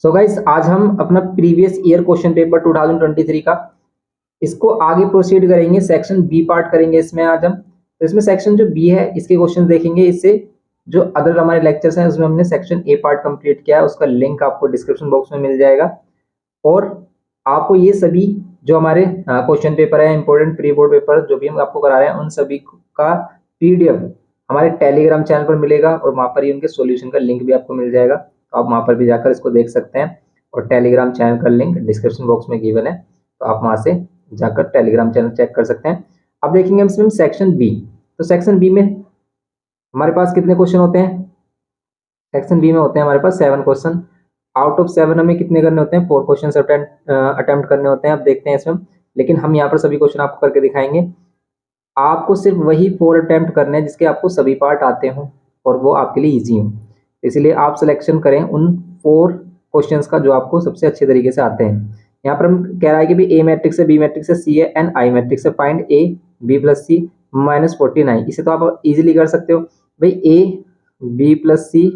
So guys, आज हम अपना प्रीवियस ईयर क्वेश्चन पेपर 2023 का इसको आगे प्रोसीड करेंगे। सेक्शन बी पार्ट करेंगे इसमें आज हम। तो इसमें सेक्शन जो बी है इसके क्वेश्चन देखेंगे। इससे जो अदर हमारे लेक्चर्स हैं उसमें हमने सेक्शन ए पार्ट कंप्लीट किया है, उसका लिंक आपको डिस्क्रिप्शन बॉक्स में मिल जाएगा। और आपको ये सभी जो हमारे क्वेश्चन पेपर है, इंपॉर्टेंट प्री बोर्ड पेपर जो भी हम आपको करा रहे हैं, उन सभी का पीडीएफ हमारे टेलीग्राम चैनल पर मिलेगा और वहां पर ही उनके सॉल्यूशन का लिंक भी आपको मिल जाएगा। तो आप वहां पर भी जाकर इसको देख सकते हैं और टेलीग्राम चैनल का लिंक डिस्क्रिप्शन बॉक्स में गिवन है, तो आप वहां से जाकर टेलीग्राम चैनल चेक कर सकते हैं। अब देखेंगे हम इसमें सेक्शन बी। तो सेक्शन बी में हमारे पास कितने क्वेश्चन होते हैं? सेक्शन बी में होते हैं हमारे पास 7 क्वेश्चन। आउट ऑफ 7 हमें कितने करने होते हैं? 4 क्वेश्चन अटेम्प्ट करने होते हैं। अब देखते हैं इसमें, लेकिन हम यहाँ पर सभी क्वेश्चन आपको करके दिखाएंगे। आपको सिर्फ वही 4 अटेम्प्ट करने हैं जिसके आपको सभी पार्ट आते हों और वो आपके लिए इजी हो। इसलिए आप सिलेक्शन करें उन 4 क्वेश्चंस का जो आपको सबसे अच्छे तरीके से आते हैं। यहाँ पर हम कह रहा है कि भी ए मैट्रिक्स है, बी मैट्रिक्स है, सी है एंड आई मैट्रिक्स है, find A B plus C minus 49। इसे तो आप इजीली कर सकते हो भाई। ए बी प्लस सी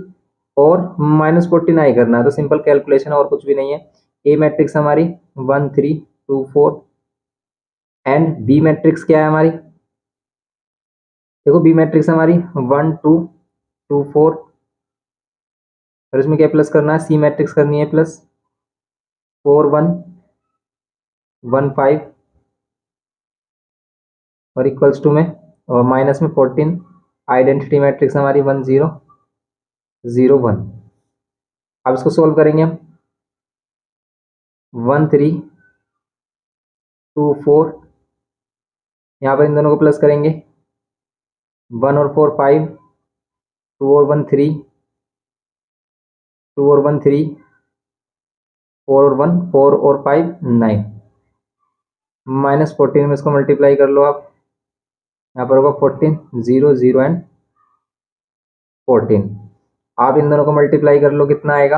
और माइनस 49 करना है तो सिंपल कैलकुलेशन, और कुछ भी नहीं है। ए मैट्रिक्स हमारी 1 3 2 4 एंड बी मैट्रिक्स क्या है हमारी? देखो बी मैट्रिक्स हमारी 1 2 2 4 और इसमें क्या प्लस करना है? सी मैट्रिक्स करनी है प्लस 4 1 1 5 और इक्वल्स टू में और माइनस में 14। आइडेंटिटी मैट्रिक्स हमारी 1 0 0 1। अब इसको सोल्व करेंगे हम। 1 3 2 4, यहाँ पर इन दोनों को प्लस करेंगे। 1 और 4 5, 2 और 1 3, 2 और 1 3, 4 और 1 4 और 5 9, माइनस 14 में इसको मल्टीप्लाई कर लो आप। यहाँ पर होगा 14 0 0 एंड 14। आप इन दोनों को मल्टीप्लाई कर लो, कितना आएगा?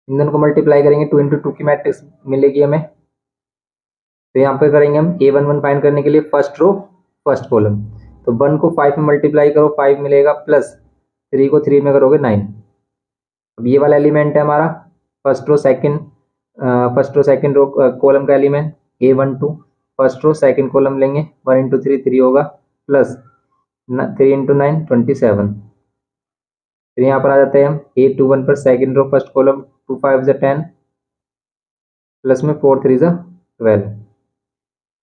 इन दोनों को मल्टीप्लाई करेंगे 2 इंटू 2 की मैट्रिक्स मिलेगी हमें। तो यहाँ पर करेंगे हम A11 फाइंड करने के लिए फर्स्ट रो फर्स्ट कॉलम। तो 1 को 5 में मल्टीप्लाई करो 5 मिलेगा, प्लस 3 को 3 में करोगे 9। अब ये वाला एलिमेंट है हमारा first row second row column का element A12। First row second column लेंगे, 1 इंटू 3 3 होगा, प्लस 3 इंटू 9 27। फिर यहाँ पर आ जाते हैं हम A21 पर second row first column 2 5 10 plus में 4 3 12।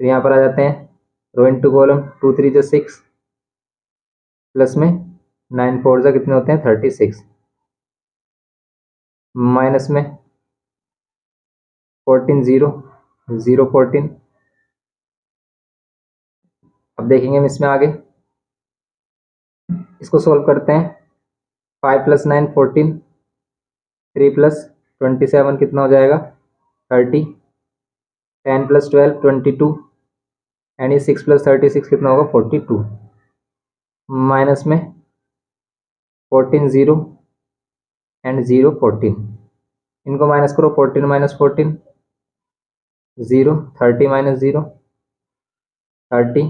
फिर यहाँ पर आ जाते हैं रो इंटू कॉलम 2 3 6 प्लस में 9 4 कितने होते हैं? 36 माइनस में 14 0 0 14। अब देखेंगे हम इसमें आगे, इसको सोल्व करते हैं। 5 प्लस 9 14, 3 प्लस 27 कितना हो जाएगा? 30, 10 प्लस 12 22 एंड ये 6 प्लस 36 कितना होगा? 42, माइनस में 14 0 एंड 0 14। इनको माइनस करो, 14 minus 14 0, 30 minus 0 30,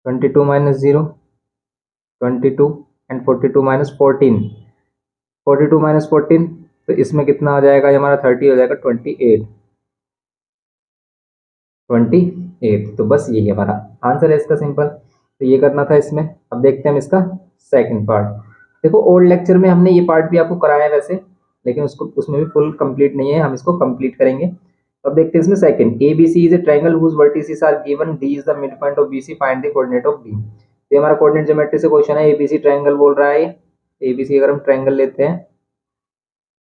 22 minus 0 22 and 42 minus 14 42 minus 14, तो इसमें कितना हो जाएगा? ये हमारा 30 हो जाएगा 28 28। तो बस यही हमारा आंसर है इसका, सिंपल। तो ये करना था इसमें। अब देखते हैं हम इसका सेकंड पार्ट। देखो ओल्ड लेक्चर में हमने ये पार्ट भी आपको कराया है वैसे, लेकिन उसमें भी फुल कंप्लीट नहीं है, हम इसको कंप्लीट करेंगे। अब देखते हैं इसमें second. ABC is a triangle whose vertices are given, D is the mid point of BC, find the coordinate of D। ये हमारा कोऑर्डिनेट ज्योमेट्री से क्वेश्चन है। ABC ट्रायंगल बोल रहा है। ABC अगर हम ट्रायंगल लेते हैं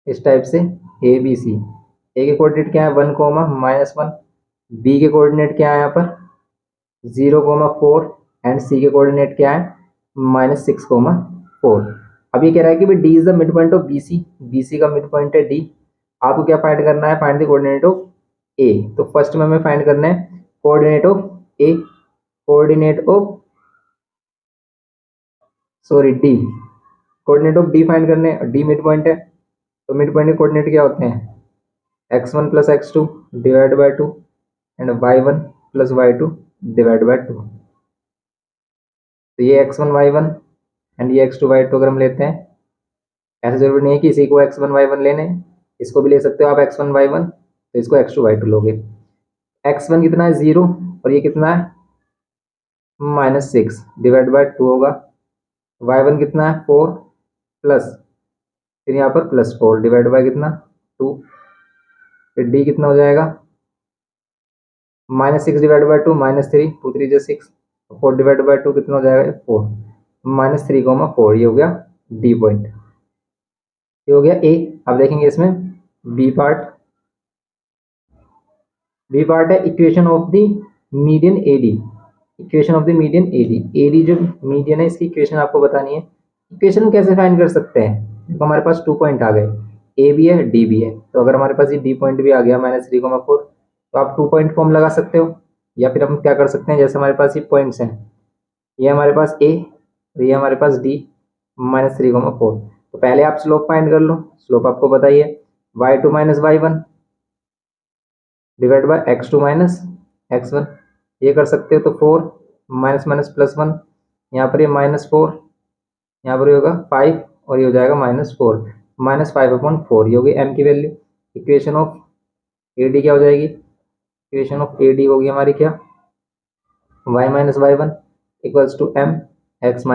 इस टाइप से ABC, ए के कोऑर्डिनेट क्या है? 1 -1। बी के कोऑर्डिनेट क्या है यहाँ पर? 0 4 एंड सी के कोऑर्डिनेट क्या है? -6 4। अब ये कह रहा है कि D is the mid point of BC का मिड पॉइंट है D। आपको क्या फाइंड करना है? Find the coordinate of A। तो फर्स्ट में हमें फाइंड करना है coordinate of A, coordinate of D, coordinate of D find करने। D मिड पॉइंट है, तो मिड पॉइंट के कोऑर्डिनेट क्या होते हैं? x1 plus x2 divide by 2 and y1 plus y2 divide by 2। तो ये x1 y1 एंड ये x2 y2 अगर हम लेते हैं, ऐसा जरूरी नहीं है कि इसी को x1 y1 लेने हैं, इसको भी ले सकते हो आप x1 y1, तो इसको x2 y2 लोगे। x1 कितना है 0 और ये कितना है -6 डिवाइड बाय 2 होगा। y1 कितना है 4 प्लस फिर यहाँ पर +4 डिवाइड बाय कितना 2। फिर d कितना हो जाएगा -6 डिवाइड बाय 2 -3 2 3 जो 6 4 डिवाइड बाय 2 कितना हो जाएगा 4 -3, 4 ये हो गया डी पॉइंट। ये हो गया ए। अब देखेंगे इसमें बी पार्ट। बी पार्ट है equation of the median AD. Equation of the median AD. AD जो मीडियन है इसकी इक्वेशन आपको बतानी है। इक्वेशन कैसे फाइंड कर सकते हैं, तो हमारे पास 2 पॉइंट आ गए, ए भी है डी भी है। तो अगर हमारे पास ये डी पॉइंट भी आ गया -3,4, तो आप 2 पॉइंट फॉर्म लगा सकते हो। या फिर हम क्या कर सकते हैं, जैसे हमारे पास ये पॉइंट्स हैं, ये हमारे पास ए और ये हमारे पास डी -3,4। तो पहले आप स्लोप फाइंड कर लो। स्लोप आपको बताइए y2 - y1 divide by x2 - x1। ये कर सकते हो तो 4 -+1 यहाँ पर ये -4 यहाँ पर ये होगा 5 और ये हो जाएगा -4 -5/4 ये होगी m की value. Equation of A D क्या हो जाएगी, इक्वेशन ऑफ ए डी होगी हमारी क्या y - y1 equals to m x -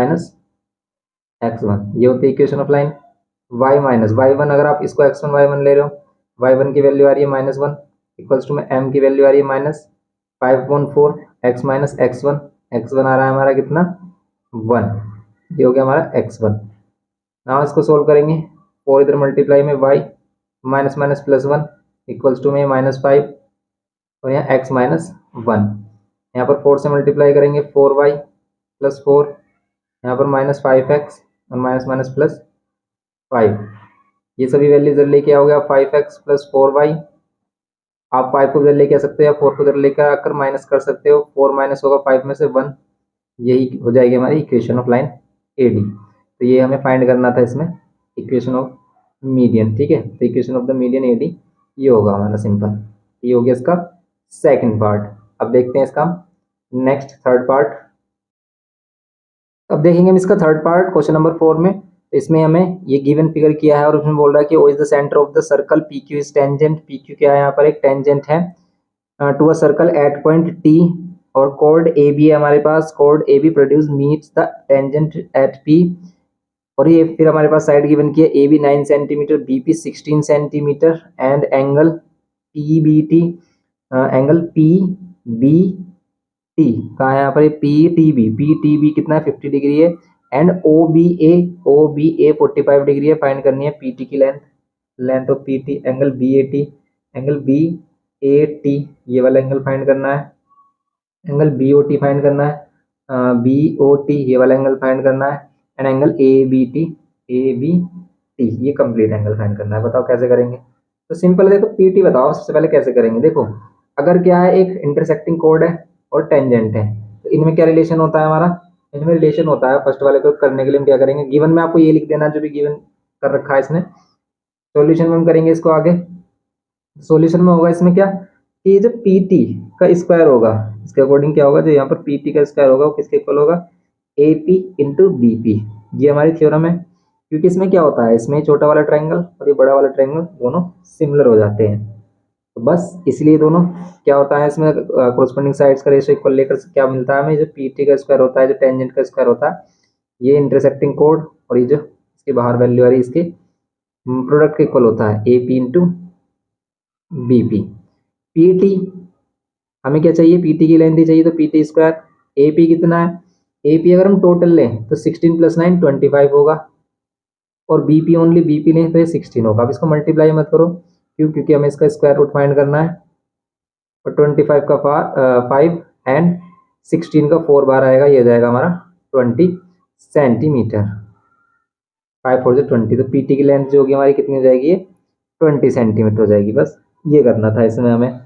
x1। ये होती है equation of line. y - y1 अगर आप इसको x1 y1 ले रहे हो, y1 की वैल्यू आ रही है -1 इक्वल्स टू में m की वैल्यू आ रही है -5/4 x - x1। x1 आ रहा है हमारा कितना 1, ये हो गया हमारा x1। नाउ इसको सोल्व करेंगे, 4 इधर मल्टीप्लाई में y -+1 इक्वल्स टू में -5 और यहाँ x -1। यहाँ पर 4 से मल्टीप्लाई करेंगे 4y + 4 यहाँ पर -5x और -+5। ये सभी वैल्यू इधर लेके आओगे आप 5x + 4y। आप 5 को इधर लेके आ सकते हो या 4 को इधर लेकर आकर माइनस कर सकते हो। 4 माइनस होगा 5 में से 1, यही हो जाएगी हमारी equation of line A D. तो ये हमें फाइंड करना था इसमें इक्वेशन ऑफ मीडियन। ठीक है, तो equation of the median A D ये होगा हमारा सिंपल। ये हो गया इसका सेकंड पार्ट। अब देखते हैं इसका नेक्स्ट थर्ड पार्ट। अब देखेंगे हम इसका थर्ड पार्ट क्वेश्चन नंबर 4 में। इसमें हमें ये गिवन फिगर किया है और उसमें बोल रहा है कि O is the centre of the circle, P Q is tangent. P Q क्या है, यहाँ पर एक टेंजेंट है to a circle at point T, और कोड ए बी है हमारे पास। कोड A B produce meets the tangent at P. और ये फिर हमारे पास साइड गिवन की है, A B 9 centimetre, B P 16 centimetre and angle P B T, angle P B T कहाँ है यहाँ पर, पी टी बी कितना है 50 डिग्री है। And O B A 45 degree है। फाइंड करनी है पी टी की length, length of P T. Angle B A T, angle B A T ये वाला एंगल फाइंड करना है। Angle B O T find करना है, बी ओ टी ये वाला एंगल फाइंड करना है। And angle A B T ये कंप्लीट एंगल फाइंड करना है। बताओ कैसे करेंगे। तो सिंपल है, देखो पी टी बताओ सबसे पहले कैसे करेंगे। देखो अगर क्या है, एक इंटरसेक्टिंग कोड है और टेंजेंट है, तो इनमें क्या रिलेशन होता है हमारा, इनमें रिलेशन होता है। फर्स्ट वाले को करने के लिए हम क्या करेंगे, गिवन में आपको ये लिख देना जो भी गिवन कर रखा है इसने। सॉल्यूशन में हम करेंगे इसको आगे। सॉल्यूशन में होगा इसमें क्या कि जो पी टी का स्क्वायर होगा, इसके अकॉर्डिंग क्या होगा, जो यहाँ पर पी टी का स्क्वायर होगा वो किसके इक्वल होगा, A P into B P. ये हमारी थ्योरम है। क्योंकि इसमें क्या होता है, इसमें छोटा वाला ट्रायंगल और ये बड़ा वाला ट्रायंगल दोनों सिमिलर हो जाते हैं। तो बस इसलिए दोनों क्या होता है, इसमें कोरस्पोंडिंग साइड्स का रेशियो इक्वल लेकर क्या मिलता है हमें, जो पी टी का स्क्वायर होता है, जो टेंजेंट का स्क्वायर होता है, ये इंटरसेक्टिंग कोड और ये जो इसके बाहर वैल्यू आ रही है इसके प्रोडक्ट के इक्वल होता है, A P into B P. P T हमें क्या चाहिए, पी टी की लेंथ ही चाहिए, तो P T square. A P कितना है, ए पी अगर हम टोटल लें तो 16 + 9 25 होगा, और B P only B P लें तो ये 16 होगा। अब इसको मल्टीप्लाई मत करो, क्यों, क्योंकि हमें इसका स्क्वायर रूट फाइंड करना है। और 25 का 5 एंड 16 का 4 बार आएगा, ये हो जाएगा हमारा 20 सेंटीमीटर। 5 4 से 20, तो पी टी की लेंथ जो होगी हमारी कितनी हो जाएगी, ये 20 सेंटीमीटर हो जाएगी। बस ये करना था इसमें हमें।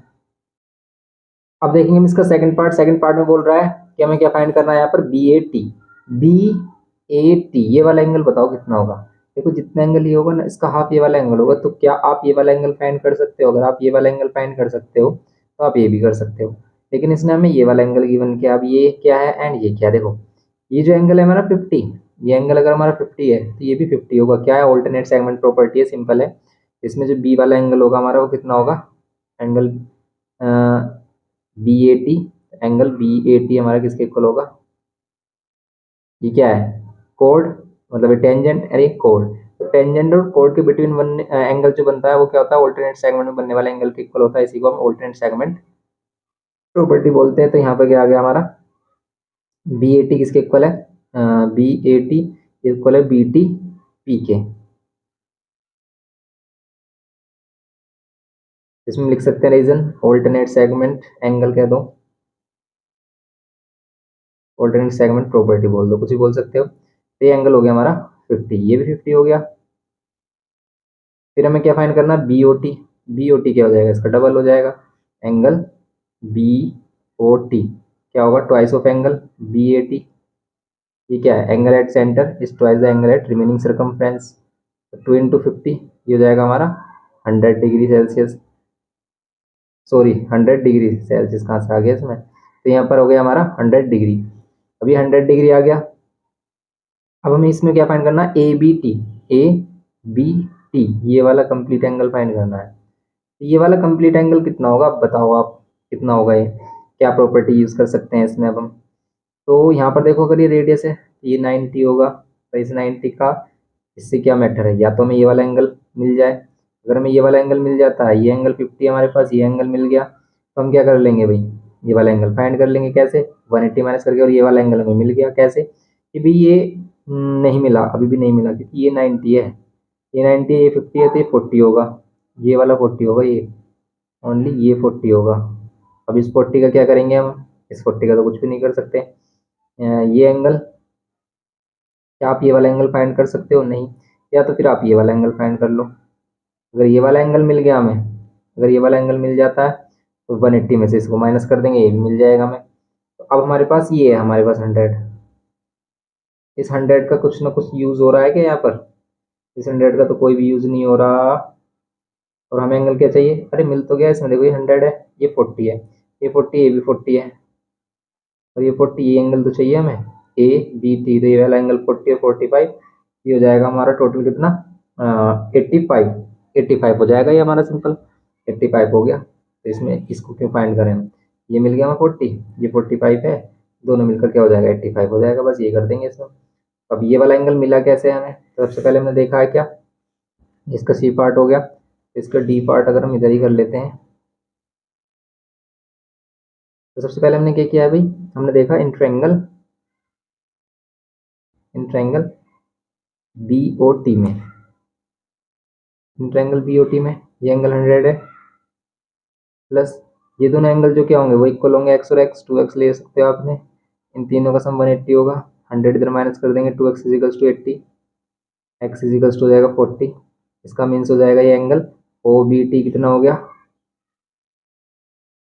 अब देखेंगे हम इसका सेकंड पार्ट। सेकंड पार्ट में बोल रहा है कि हमें क्या फाइंड करना है यहाँ पर, B A T. B A T ये वाला एंगल बताओ कितना होगा। देखो जितना एंगल ये होगा ना, इसका हाफ ये वाला एंगल होगा। तो क्या आप ये वाला एंगल फाइंड कर सकते हो, अगर आप ये वाला एंगल फाइंड कर सकते हो तो आप ये भी कर सकते हो। लेकिन इसने हमें ये वाला एंगल गिवन किया। अब ये क्या है एंड ये क्या, देखो ये जो एंगल है हमारा 50, ये एंगल अगर हमारा 50 है तो ये भी 50 होगा। क्या है, ऑल्टरनेट सेगमेंट प्रॉपर्टी है, सिंपल है। इसमें जो बी वाला एंगल होगा हमारा वो कितना होगा, angle B A T. Angle B A T हमारा किसके इक्वल होगा, ये क्या है, कोड, मतलब टेंजेंट, अरे कोड। तो टेंजेंट और कोड के बिटवीन वन एंगल जो बनता है वो क्या होता है, ऑल्टरनेट सेगमेंट में बनने वाले एंगल के इक्वल होता है। इसी को हम ऑल्टरनेट सेगमेंट प्रॉपर्टी बोलते हैं। तो यहाँ पर क्या आ गया हमारा, बी ए टी किसके इक्वल है, बी ए टी इक्वल है बी टी पी के। इसमें लिख सकते हैं रीजन, ऑल्टरनेट सेगमेंट एंगल कह दो, ऑल्टरनेट सेगमेंट प्रॉपर्टी बोल दो, कुछ भी बोल सकते हो। तो ये एंगल हो गया हमारा 50, ये भी 50 हो गया। फिर हमें क्या फाइंड करना, B O T. B O T क्या हो जाएगा, इसका डबल हो जाएगा, एंगल बी ओ टी क्या होगा, twice of angle B A T. ये क्या है, angle at centre is twice the angle at remaining circumference. 2 × 50 ये हो जाएगा हमारा 100 degree Celsius, sorry 100 degree Celsius कहाँ से आ गया इसमें, तो यहाँ पर हो गया हमारा 100 डिग्री। अभी 100 डिग्री आ गया। अब हमें इसमें क्या फाइंड करना है, A B T. A B T ये वाला कंप्लीट एंगल फाइंड करना है। ये वाला कंप्लीट एंगल कितना होगा, आप बताओ, आप कितना होगा, ये क्या प्रॉपर्टी यूज़ कर सकते हैं इसमें अब हम। तो यहाँ पर देखो, अगर ये रेडियस है ये 90 होगा, तो इस 90 का इससे क्या मैटर है, या तो हमें ये वाला एंगल मिल जाए। अगर हमें ये वाला एंगल मिल जाता है, ये एंगल 50 हमारे पास, ये एंगल मिल गया, तो हम क्या कर लेंगे भाई, ये वाला एंगल फाइंड कर लेंगे कैसे, 180 माइनस करके। और ये वाला एंगल हमें मिल गया कैसे, कि भाई ये नहीं मिला, अभी भी नहीं मिला, क्योंकि ये 90 है, ये 90 है, ये 50 है, तो ये 40 होगा, ये वाला 40 होगा, ये ओनली ये 40 होगा। अब इस 40 का क्या करेंगे हम, इस 40 का तो कुछ भी नहीं कर सकते। ये एंगल, क्या आप ये वाला एंगल फाइंड कर सकते हो, नहीं, या तो फिर आप ये वाला एंगल फाइंड कर लो। अगर ये वाला एंगल मिल गया हमें, अगर ये वाला एंगल मिल जाता है तो 180 में से इसको माइनस कर देंगे, ये भी मिल जाएगा हमें। तो अब हमारे पास ये है, हमारे पास 100, इस 100 का कुछ ना कुछ यूज़ हो रहा है क्या यहाँ पर, इस 100 का तो कोई भी यूज़ नहीं हो रहा। और हमें एंगल क्या चाहिए, अरे मिल तो गया इसमें, देखो ये 100 है, ये 40 है, ये 40, ये भी 40 है, और ये 40, ये एंगल तो चाहिए हमें, ए बी टी। तो ये वाला एंगल 40 और 45, ये हो जाएगा हमारा टोटल कितना, 85, 85 हो जाएगा ये हमारा, सिंपल 85 हो गया। तो इसमें इसको क्यों फाइंड करें हम, ये मिल गया हमें 40, ये 45 है, दोनों मिलकर क्या हो जाएगा, 85 हो जाएगा, बस ये कर देंगे इसमें। अब ये वाला एंगल मिला कैसे हमें, तो सबसे पहले हमने देखा है क्या, इसका सी पार्ट हो गया, इसका डी पार्ट अगर हम इधर ही कर लेते हैं। तो सबसे पहले हमने क्या किया है भाई, हमने देखा in triangle B O T में, in triangle B O T में ये एंगल 100 है, प्लस ये दोनों एंगल जो क्या होंगे वो इक्वल होंगे, एक्स और एक्स, 2x ले सकते हो आपने, इन तीनों का सम 180 होगा। 100 इधर माइनस कर देंगे, 2x equals to 80, x equals to हो जाएगा 40, इसका मीन्स हो जाएगा ये एंगल ओ बी टी कितना हो गया,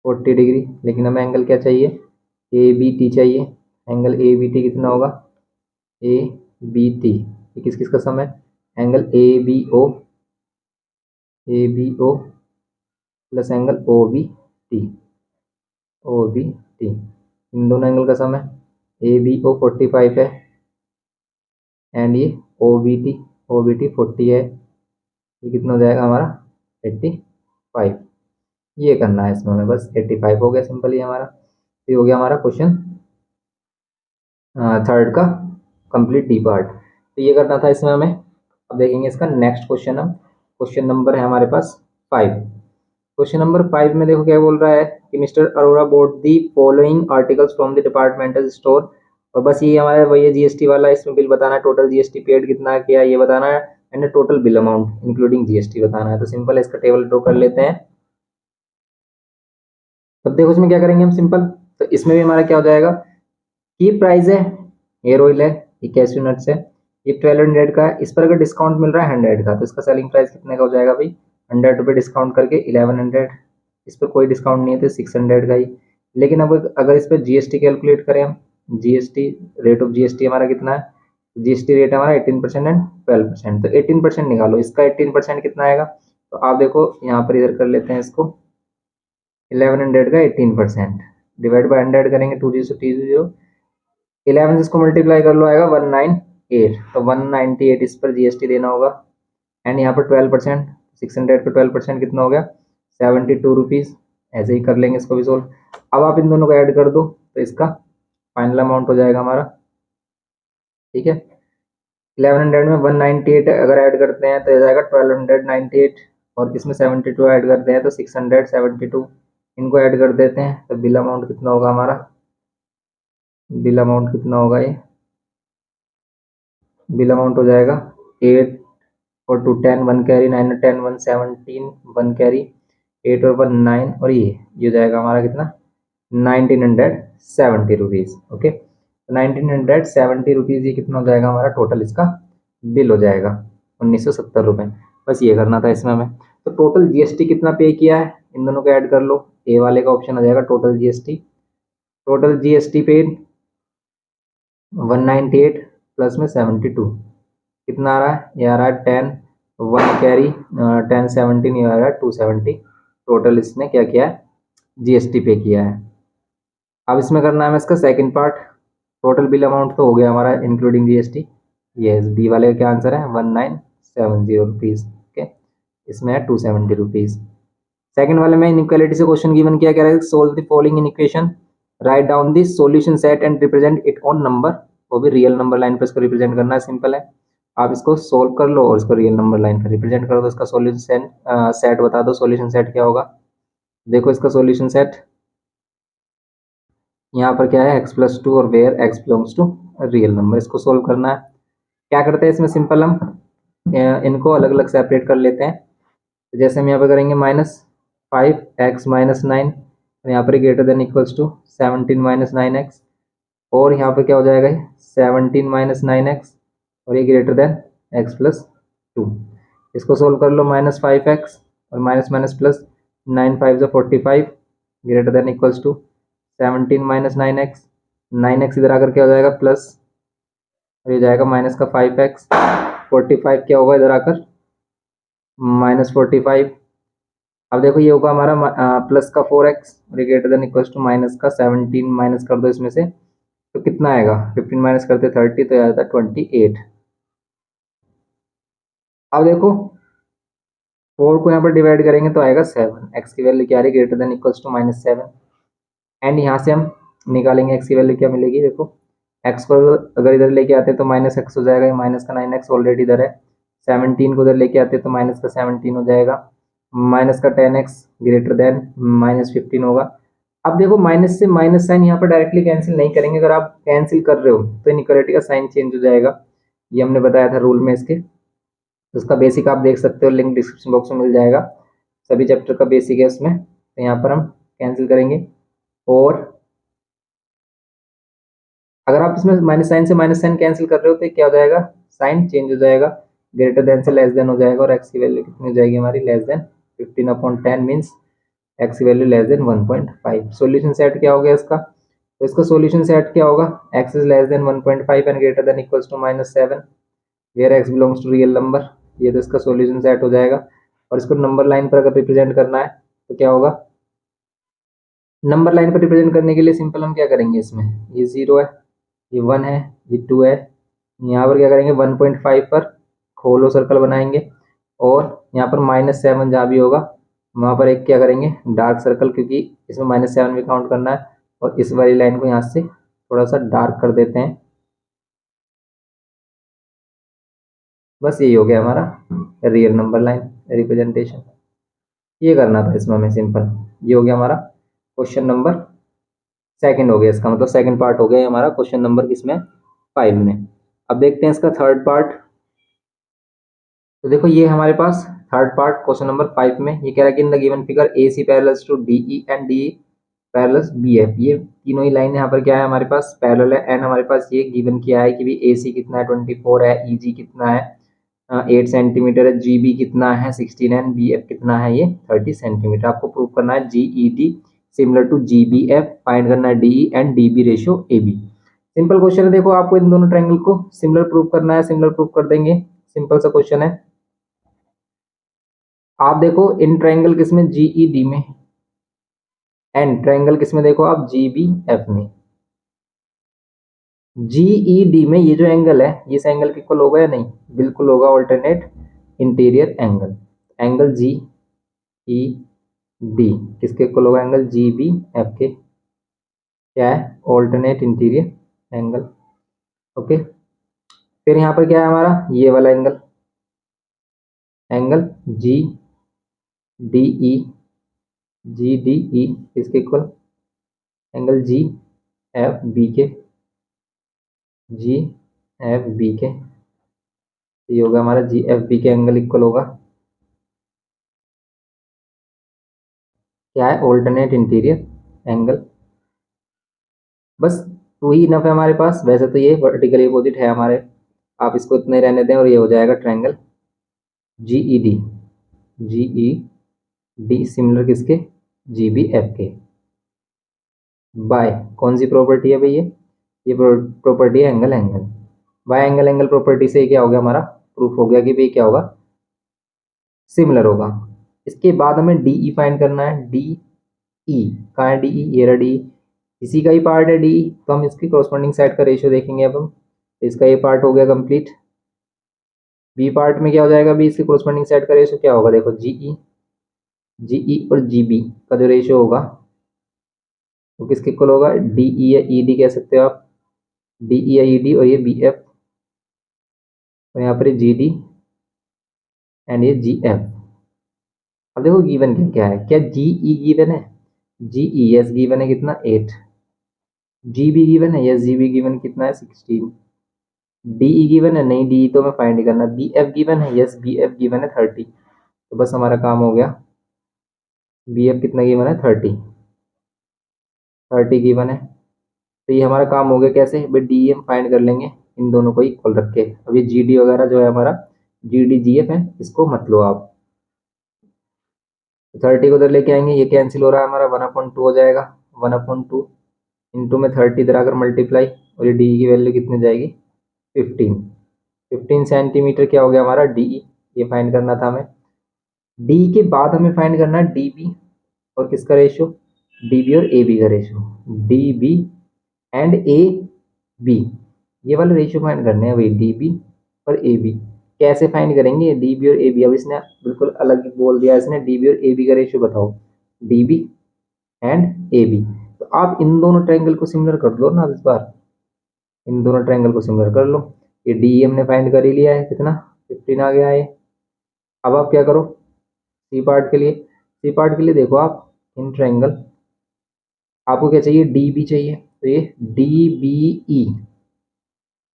40 डिग्री। लेकिन हमें एंगल क्या चाहिए, ए बी टी चाहिए, एंगल ए बी टी कितना होगा, ए बी टी, ये किस किस का सम है, angle A B O plus angle O B T, O B T, इन दोनों एंगल का सम है। ए बी ओ 45 है, एंड ये ओ बी टी 40 है, ये कितना हो जाएगा हमारा 85। ये करना है इसमें हमें, बस 85 हो गया, सिंपल ही हमारा। तो ये हो गया हमारा क्वेश्चन थर्ड का कंप्लीट डी पार्ट। तो ये करना था इसमें हमें। अब देखेंगे इसका नेक्स्ट क्वेश्चन, हम क्वेश्चन नंबर है हमारे पास 5। क्वेश्चन नंबर 5 में देखो क्या बोल रहा है कि mister Arora boat the following articles from the departmental store. और बस ये हमारा वही है जीएसटी वाला, इसमें बिल बताना है, टोटल जीएसटी पेड कितना किया ये बताना है, and total bill amount including GST बताना है। तो सिंपल इसका टेबल ड्रॉ कर लेते हैं। अब देखो इसमें क्या करेंगे हम, सिंपल, तो इसमें भी हमारा क्या हो जाएगा, की प्राइस है, हेयर ऑयल है, ये कैश्यू नट्स है, ये 1200 का है, इस पर अगर डिस्काउंट मिल रहा है 100 का, तो इसका सेलिंग प्राइस कितने का हो जाएगा भाई, 100 रुपये डिस्काउंट करके 1100। इस पर कोई डिस्काउंट नहीं है तो 600 का ही। लेकिन अब अगर इस पर जीएसटी कैलकुलेट करें हम, जीएसटी, रेट ऑफ जीएसटी हमारा कितना है, जीएसटी रेट हमारा 18% एंड 12%, तो 18% निकालो, इसका 18% कितना आएगा। तो आप देखो यहाँ पर इधर कर लेते हैं इसको, 1100 का 18% डिवाइड बाई 100 करेंगे, 2 0 30 0, 11 से इसको मल्टीप्लाई कर लो, आएगा 19 8, तो 198 इस पर जीएसटी देना होगा। एंड यहाँ पर 12%, 600 का 12% कितना हो गया, 72 रुपीज़। ऐसे ही कर लेंगे इसको भी सोल्व। अब आप इन दोनों को ऐड कर दो तो इसका फाइनल अमाउंट हो जाएगा हमारा, ठीक है। 1100 में 198 अगर ऐड करते हैं तो हो जाएगा 1298, और इसमें 72 ऐड करते हैं तो 672। इनको ऐड कर देते हैं तो बिल अमाउंट कितना होगा हमारा, बिल अमाउंट कितना होगा, ये बिल अमाउंट हो जाएगा 8 और 2 10 1 कैरी, 9 और 10 1 17 1 कैरी, 8 और 1 9, और ये हो जाएगा हमारा कितना, 1970 रुपीज़। ओके, तो 1970 रुपीज़ ये कितना हो जाएगा हमारा, टोटल इसका बिल हो जाएगा 1970 रुपये। बस ये करना था इसमें हमें। तो टोटल जीएसटी कितना पे किया है, इन दोनों को ऐड कर लो, ए वाले का ऑप्शन आ जाएगा total GST. Total GST paid 198 plus में 72, कितना आ रहा है, ये आ रहा है 10 1 कैरी 10 17, ये आ रहा है 270। टोटल इसने क्या किया है, जीएसटी पे किया है। अब इसमें करना है हमें इसका second part. Total bill amount तो हो गया हमारा इंक्लूडिंग जीएसटी। यस, बी वाले का क्या आंसर है, 1970 रुपीज़। ओके, इसमें है 270 रुपीज़। सेकंड वाले में इनइक्वालिटी से क्वेश्चन गिवन किया, कह रहा है solve the following in equation, right down the solution set and represent it on number. वो भी रियल नंबर लाइन पर इसको रिप्रेजेंट करना है, सिंपल है। आप इसको सोल्व कर लो और इसको रियल नंबर लाइन पर रिप्रेजेंट कर दो। इसका सॉल्यूशन सेट बता दो, सॉल्यूशन सेट क्या होगा। देखो इसका सॉल्यूशन सेट यहाँ पर क्या है, x+2 और where x belongs to real number. इसको सोल्व करना है, क्या करते हैं इसमें, सिंपल हम इनको अलग अलग सेपरेट कर लेते हैं। तो जैसे हम यहाँ पर करेंगे -5x-9, यहाँ पर greater than equals to 17-9x, और यहाँ पर क्या हो जाएगा, 17-9x, और ये ग्रेटर देन x+2। इसको सोल्व कर लो, -5x और माइनस माइनस प्लस, 9 5 जो 45, greater than equals to 17-9x, 9x इधर आकर क्या हो जाएगा, प्लस, और ये जाएगा माइनस का 5x, 45 क्या होगा इधर आकर, -45। अब देखो ये होगा हमारा प्लस का 4x, और ये greater than equals to minus का 17, माइनस कर दो इसमें से तो कितना आएगा, 15 माइनस करते 30, तो आता है 28। अब देखो 4 को यहाँ पर डिवाइड करेंगे तो आएगा 7, एक्स की वैल्यू क्या आ रही है, greater than equals to -7। And यहाँ से हम निकालेंगे एक्स की वैल्यू क्या मिलेगी, देखो एक्स को अगर इधर लेके आते तो -x हो जाएगा, माइनस का 9x ऑलरेडी इधर है। 17 को इधर लेके आते तो माइनस का 17 हो जाएगा, माइनस का 10x ग्रेटर देन -15 होगा। अब देखो माइनस से माइनस साइन यहाँ पर डायरेक्टली कैंसिल नहीं करेंगे, अगर आप कैंसिल कर रहे हो तो इनइक्वालिटी का साइन चेंज हो जाएगा, ये हमने बताया था रूल में इसके। तो उसका बेसिक आप देख सकते हो, लिंक डिस्क्रिप्शन बॉक्स में मिल जाएगा, सभी चैप्टर का बेसिक है उसमें। तो यहाँ पर हम कैंसिल करेंगे, और अगर आप इसमें माइनस साइन से माइनस साइन कैंसिल कर रहे हो तो क्या हो जाएगा, साइन चेंज हो जाएगा, ग्रेटर देन से लेस देन हो जाएगा, और एक्स की वैल्यू कितनी हो जाएगी हमारी, लेस देन 15/10 मीन्स एक्स की value less than 1.5। Solution set क्या हो गया इसका, तो इसका सॉल्यूशन सेट क्या होगा, x is less than 1.5 and greater than equals to -7 where x belongs to real number. ये तो इसका सॉल्यूशन सेट हो जाएगा। और इसको नंबर लाइन पर अगर रिप्रेजेंट करना है तो क्या होगा, नंबर लाइन पर रिप्रेजेंट करने के लिए सिंपल हम क्या करेंगे, इसमें ये 0 है, ये 1 है, ये 2 है, यहाँ पर क्या करेंगे 1.5 पर होलो सर्कल बनाएंगे, और यहाँ पर -7 जहाँ भी होगा वहाँ पर एक क्या करेंगे डार्क सर्कल, क्योंकि इसमें -7 भी काउंट करना है। और इस वाली लाइन को यहाँ से थोड़ा सा डार्क कर देते हैं। बस यही हो गया हमारा रियल नंबर लाइन रिप्रेजेंटेशन। ये करना था इसमें हमें सिंपल। ये हो गया हमारा क्वेश्चन नंबर सेकंड हो गया, इसका मतलब सेकंड पार्ट हो गया हमारा क्वेश्चन नंबर किसमें, 5 में। अब देखते हैं इसका थर्ड पार्ट। तो देखो ये हमारे पास थर्ड पार्ट क्वेश्चन नंबर 5 में ये कह रहा है कि in the given figure A C parallels to D E and D parallels B F. ये तीनों ही लाइन यहाँ पर क्या है हमारे पास पैरेलल है, एंड हमारे पास ये गिवन किया है कि भी ए सी कितना है 24 है, ई जी कितना है 8 सेंटीमीटर है, जी बी कितना है 16 है, बी एफ कितना है ये 30 सेंटीमीटर। आपको प्रूव करना है G E D similar to G B F, find करना है D E and D B ratio A B. Simple question है, देखो आपको इन दोनों ट्रायंगल को सिमिलर प्रूव करना है, सिमिलर प्रूव कर देंगे, सिंपल सा क्वेश्चन है। आप देखो इन ट्रायंगल किसमें, जीई डी में, एंड ट्रायंगल किसमें देखो आप जी बी एफ में। GED में ये जो एंगल है ये इस एंगल के इक्वल होगा या नहीं? बिल्कुल होगा, alternate interior angle. Angle GED किसके इक्वल होगा? एंगल GBF के। क्या है? Alternate interior angle. ओके, फिर यहाँ पर क्या है हमारा? ये वाला एंगल, एंगल GDE किसके इक्वल? एंगल GFB के। GFB के ये होगा हमारा GFB के एंगल इक्वल होगा क्या है? Alternate interior angle. बस टू ही इनफ है हमारे पास। वैसे तो ये वर्टिकली अपोजिट है हमारे, आप इसको इतने रहने दें और ये हो जाएगा ट्रायंगल GED। GED सिमिलर किसके? GBF के। बाय कौन सी प्रॉपर्टी है भाई? ये प्रॉपर्टी है angle angle. Bye angle angle property से क्या हो गया हमारा? प्रूफ हो गया कि भाई क्या होगा? सिमिलर होगा। इसके बाद हमें DE फाइंड करना है। DE कहाँ है? DE ये रहा। DE इसी का ही पार्ट है DE, तो हम इसकी कॉरस्पॉन्डिंग साइड का रेशियो देखेंगे अब हम। इसका ये पार्ट हो गया कंप्लीट। बी पार्ट में क्या हो जाएगा? भी इसकी कॉरस्पॉन्डिंग साइड का रेशियो क्या होगा? देखो जीई और जीबी का जो रेशियो होगा वो किसके इक्वल होगा? DE या ED कह सकते हो आप। DE या ED और ये BF और यहाँ पर GD एंड ये GF। अब देखो गिवन क्या क्या है? क्या GE गिवन है? GE यस गिवन है, कितना? 8। GB गिवन है? यस GB गिवन कितना है? 16। DE गिवन है? नहीं, DE तो मैं फाइंड ही करना। BF गिवन है? यस BF गिवन है 30। तो बस हमारा काम हो गया। BF कितना गिवन है? 30। 30 गिवन है, तो ये हमारा काम हो गया। कैसे भाई? DE हम फाइंड कर लेंगे इन दोनों को इक्वल रख के। अब ये GD वगैरह जो है हमारा GD GF है, इसको मत लो आप। 30 को उधर लेके आएंगे, ये कैंसिल हो रहा है हमारा, 1/2 हो जाएगा। 1/2 इंटू में 30 इधर आकर मल्टीप्लाई, और ये DE की वैल्यू कितनी जाएगी? 15। 15 सेंटीमीटर क्या हो गया हमारा? DE। ये फाइंड करना था हमें। DE के बाद हमें फाइंड करना है DB और किसका रेशियो? DB और AB का रेशियो। DB एंड AB ये वाले रेशियो फाइंड करने हैं भाई, DB और AB। कैसे फाइंड करेंगे DB और AB? अब इसने बिल्कुल अलग ही बोल दिया, इसने DB और AB का रेशियो बताओ। DB एंड AB, तो आप इन दोनों ट्रायंगल को सिमिलर कर लो ना इस बार। इन दोनों ट्रायंगल को सिमिलर कर लो। ये DE हमने फाइंड कर ही लिया है, कितना? 15 आ गया है। अब आप क्या करो? सी पार्ट के लिए, सी पार्ट के लिए देखो आप इन ट्रायंगल, आपको क्या चाहिए? DB चाहिए, तो ये DBE।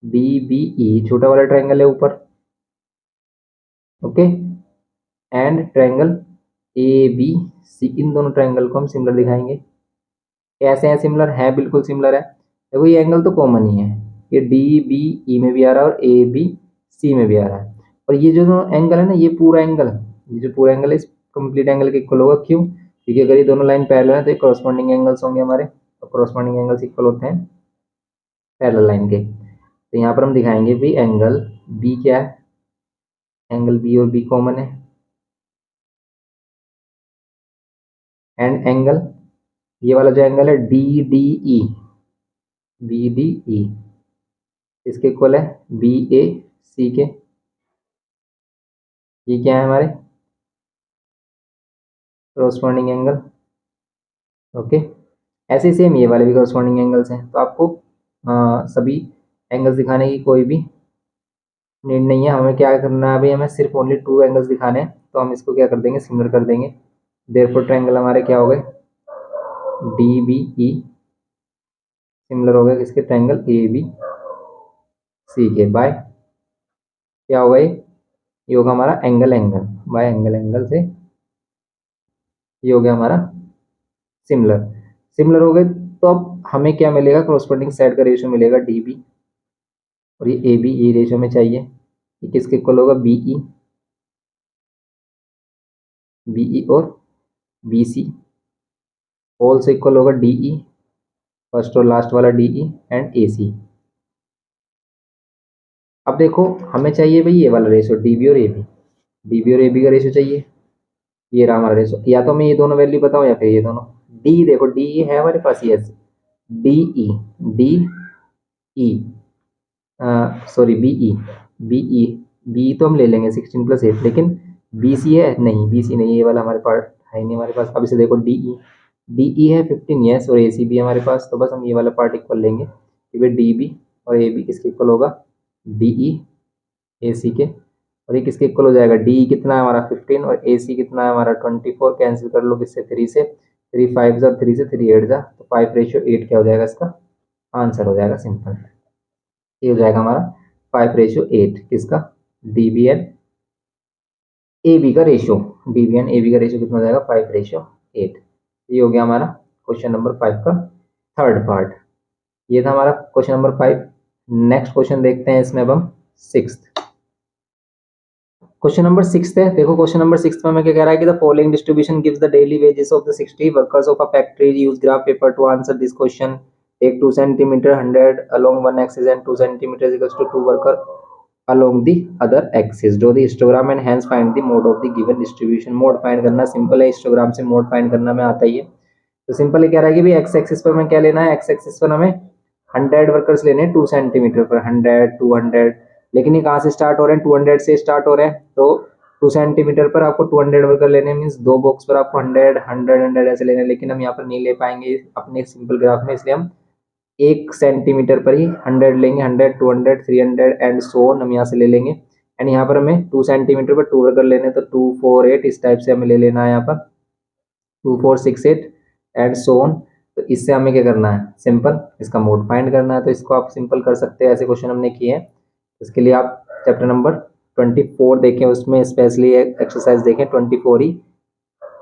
DBE छोटा वाला ट्रायंगल है ऊपर। ओके, एंड ट्रायंगल ABC, इन दोनों ट्रायंगल को हम सिमिलर दिखाएंगे। कैसे हैं सिमिलर? है बिल्कुल सिमिलर है। देखो ये एंगल तो कॉमन ही है, ये DBE में भी आ रहा है और ABC में भी आ रहा है। और ये जो एंगल है ना, ये पूरा एंगल, ये जो पूरा एंगल है इस कंप्लीट एंगल के इक्वल होगा। क्यों? क्योंकि अगर ये दोनों लाइन पैरेलल है तो ये कॉरस्पॉन्डिंग एंगल्स होंगे हमारे, तो कॉरस्पॉन्डिंग एंगल्स इक्वल होते हैं पैरेलल लाइन के। तो यहाँ पर हम दिखाएंगे भी एंगल B क्या है? एंगल B और B कॉमन है, एंड एंगल ये वाला जो एंगल है DDE, BDE इसके इक्वल है BAC के। ये क्या है हमारे? Corresponding angle. ओके, ऐसे सेम ये वाले भी कॉरस्पॉन्डिंग एंगल्स हैं, तो आपको सभी एंगल्स दिखाने की कोई भी नीड नहीं है। हमें क्या करना है अभी? हमें सिर्फ ओनली 2 एंगल्स दिखाने हैं, तो हम इसको क्या कर देंगे? सिमिलर कर देंगे। देयरफॉर ट्रायंगल हमारे क्या हो गए? DBE सिमिलर हो गया किसके? ट्रायंगल ABC के। बाय क्या होगा? ये होगा हमारा angle angle. Bye angle angle से ये हो गया हमारा सिमिलर। सिमिलर हो गए तो अब हमें क्या मिलेगा? कॉरस्पॉन्डिंग साइड का रेशियो मिलेगा DB, और ये AB ये रेशियो में चाहिए। ये किसके इक्वल होगा? BE और BC होल से इक्वल होगा DE, फर्स्ट और लास्ट वाला DE एंड AC। अब देखो हमें चाहिए भाई ये वाला रेशियो DB और AB। DB और AB का रेशियो चाहिए, ये रहा हमारा रेशियो। या तो मैं ये दोनों वैल्यू बताऊं या फिर ये दोनों। D देखो DE है हमारे पास, yes DE, D E, sorry B E, B E, B E तो हम ले लेंगे 16+8, लेकिन बीसी है नहीं, बीसी नहीं, ये वाला हमारे पास है नहीं हमारे पास। अब इसे देखो डीई, डीई है 15 यस, और एसी भी है हमारे पास, तो बस हम ये वाला पार्ट इक्वल लेंगे, क्योंकि डी बी और ए बी किसके इक्वल होगा, डीई ए सी के। और ये किसके इक्वल हो जाएगा, डी कितना है हमारा 15 और ए सी कितना है हमारा 24, कैंसिल कर लो किससे 3 से, 3 5 जा, 3 से 3 8 जा, तो 5:8 क्या हो जाएगा इसका आंसर हो जाएगा सिंपल। ये हो जाएगा हमारा 5:8 किसका, D B and A B का ratio, D B and A B का रेशियो कितना हो जाएगा 5:8। ये हो गया हमारा क्वेश्चन नंबर 5 का थर्ड पार्ट। ये था हमारा क्वेश्चन नंबर 5। नेक्स्ट क्वेश्चन देखते हैं इसमें अब हम सिक्स। क्वेश्चन नंबर 6 है, देखो क्वेश्चन नंबर 6 में हमें क्या कह रहा है कि the following distribution gives the daily wages of the 60 workers of a factory, use graph paper to answer this question, take 2 centimetre 100 along one axis and 2 centimeters equals to 2 worker along the other axis, draw the histogram and hence find the mode of the given distribution। Mode find करना simple है, histogram से mode find करना में आता ही है। तो simple कह रहा है कि भाई एक्स एक्सिस पर हमें क्या लेना है, एक्स एक्सिस पर हमें 100 वर्कर्स लेने हैं 2 सेंटीमीटर पर, 100 200, लेकिन ये कहाँ से स्टार्ट हो रहे हैं, 200 से स्टार्ट हो रहे हैं, तो 2 सेंटीमीटर पर आपको 200 वर्कर लेने मीन्स 2 बॉक्स पर आपको 100 100 100 ऐसे लेने, लेकिन हम यहाँ पर नहीं ले पाएंगे अपने सिंपल ग्राफ में, इसलिए हम 1 सेंटीमीटर पर ही 100 लेंगे, 100 200 300 एंड सो ऑन हम यहाँ से ले लेंगे। एंड यहाँ पर हमें 2 सेंटीमीटर पर 2 वर्कर लेने, तो 2 4 8 इस टाइप से हमें ले लेना है यहाँ पर 2 4 6 8 एंड सो ऑन। तो इससे हमें क्या करना है, सिंपल इसका मोड फाइंड करना है। तो इसको आप सिंपल कर सकते हैं, ऐसे क्वेश्चन हमने किए हैं। इसके लिए आप चैप्टर नंबर 24 देखें, उसमें स्पेशली एक्सरसाइज देखें 24 ही,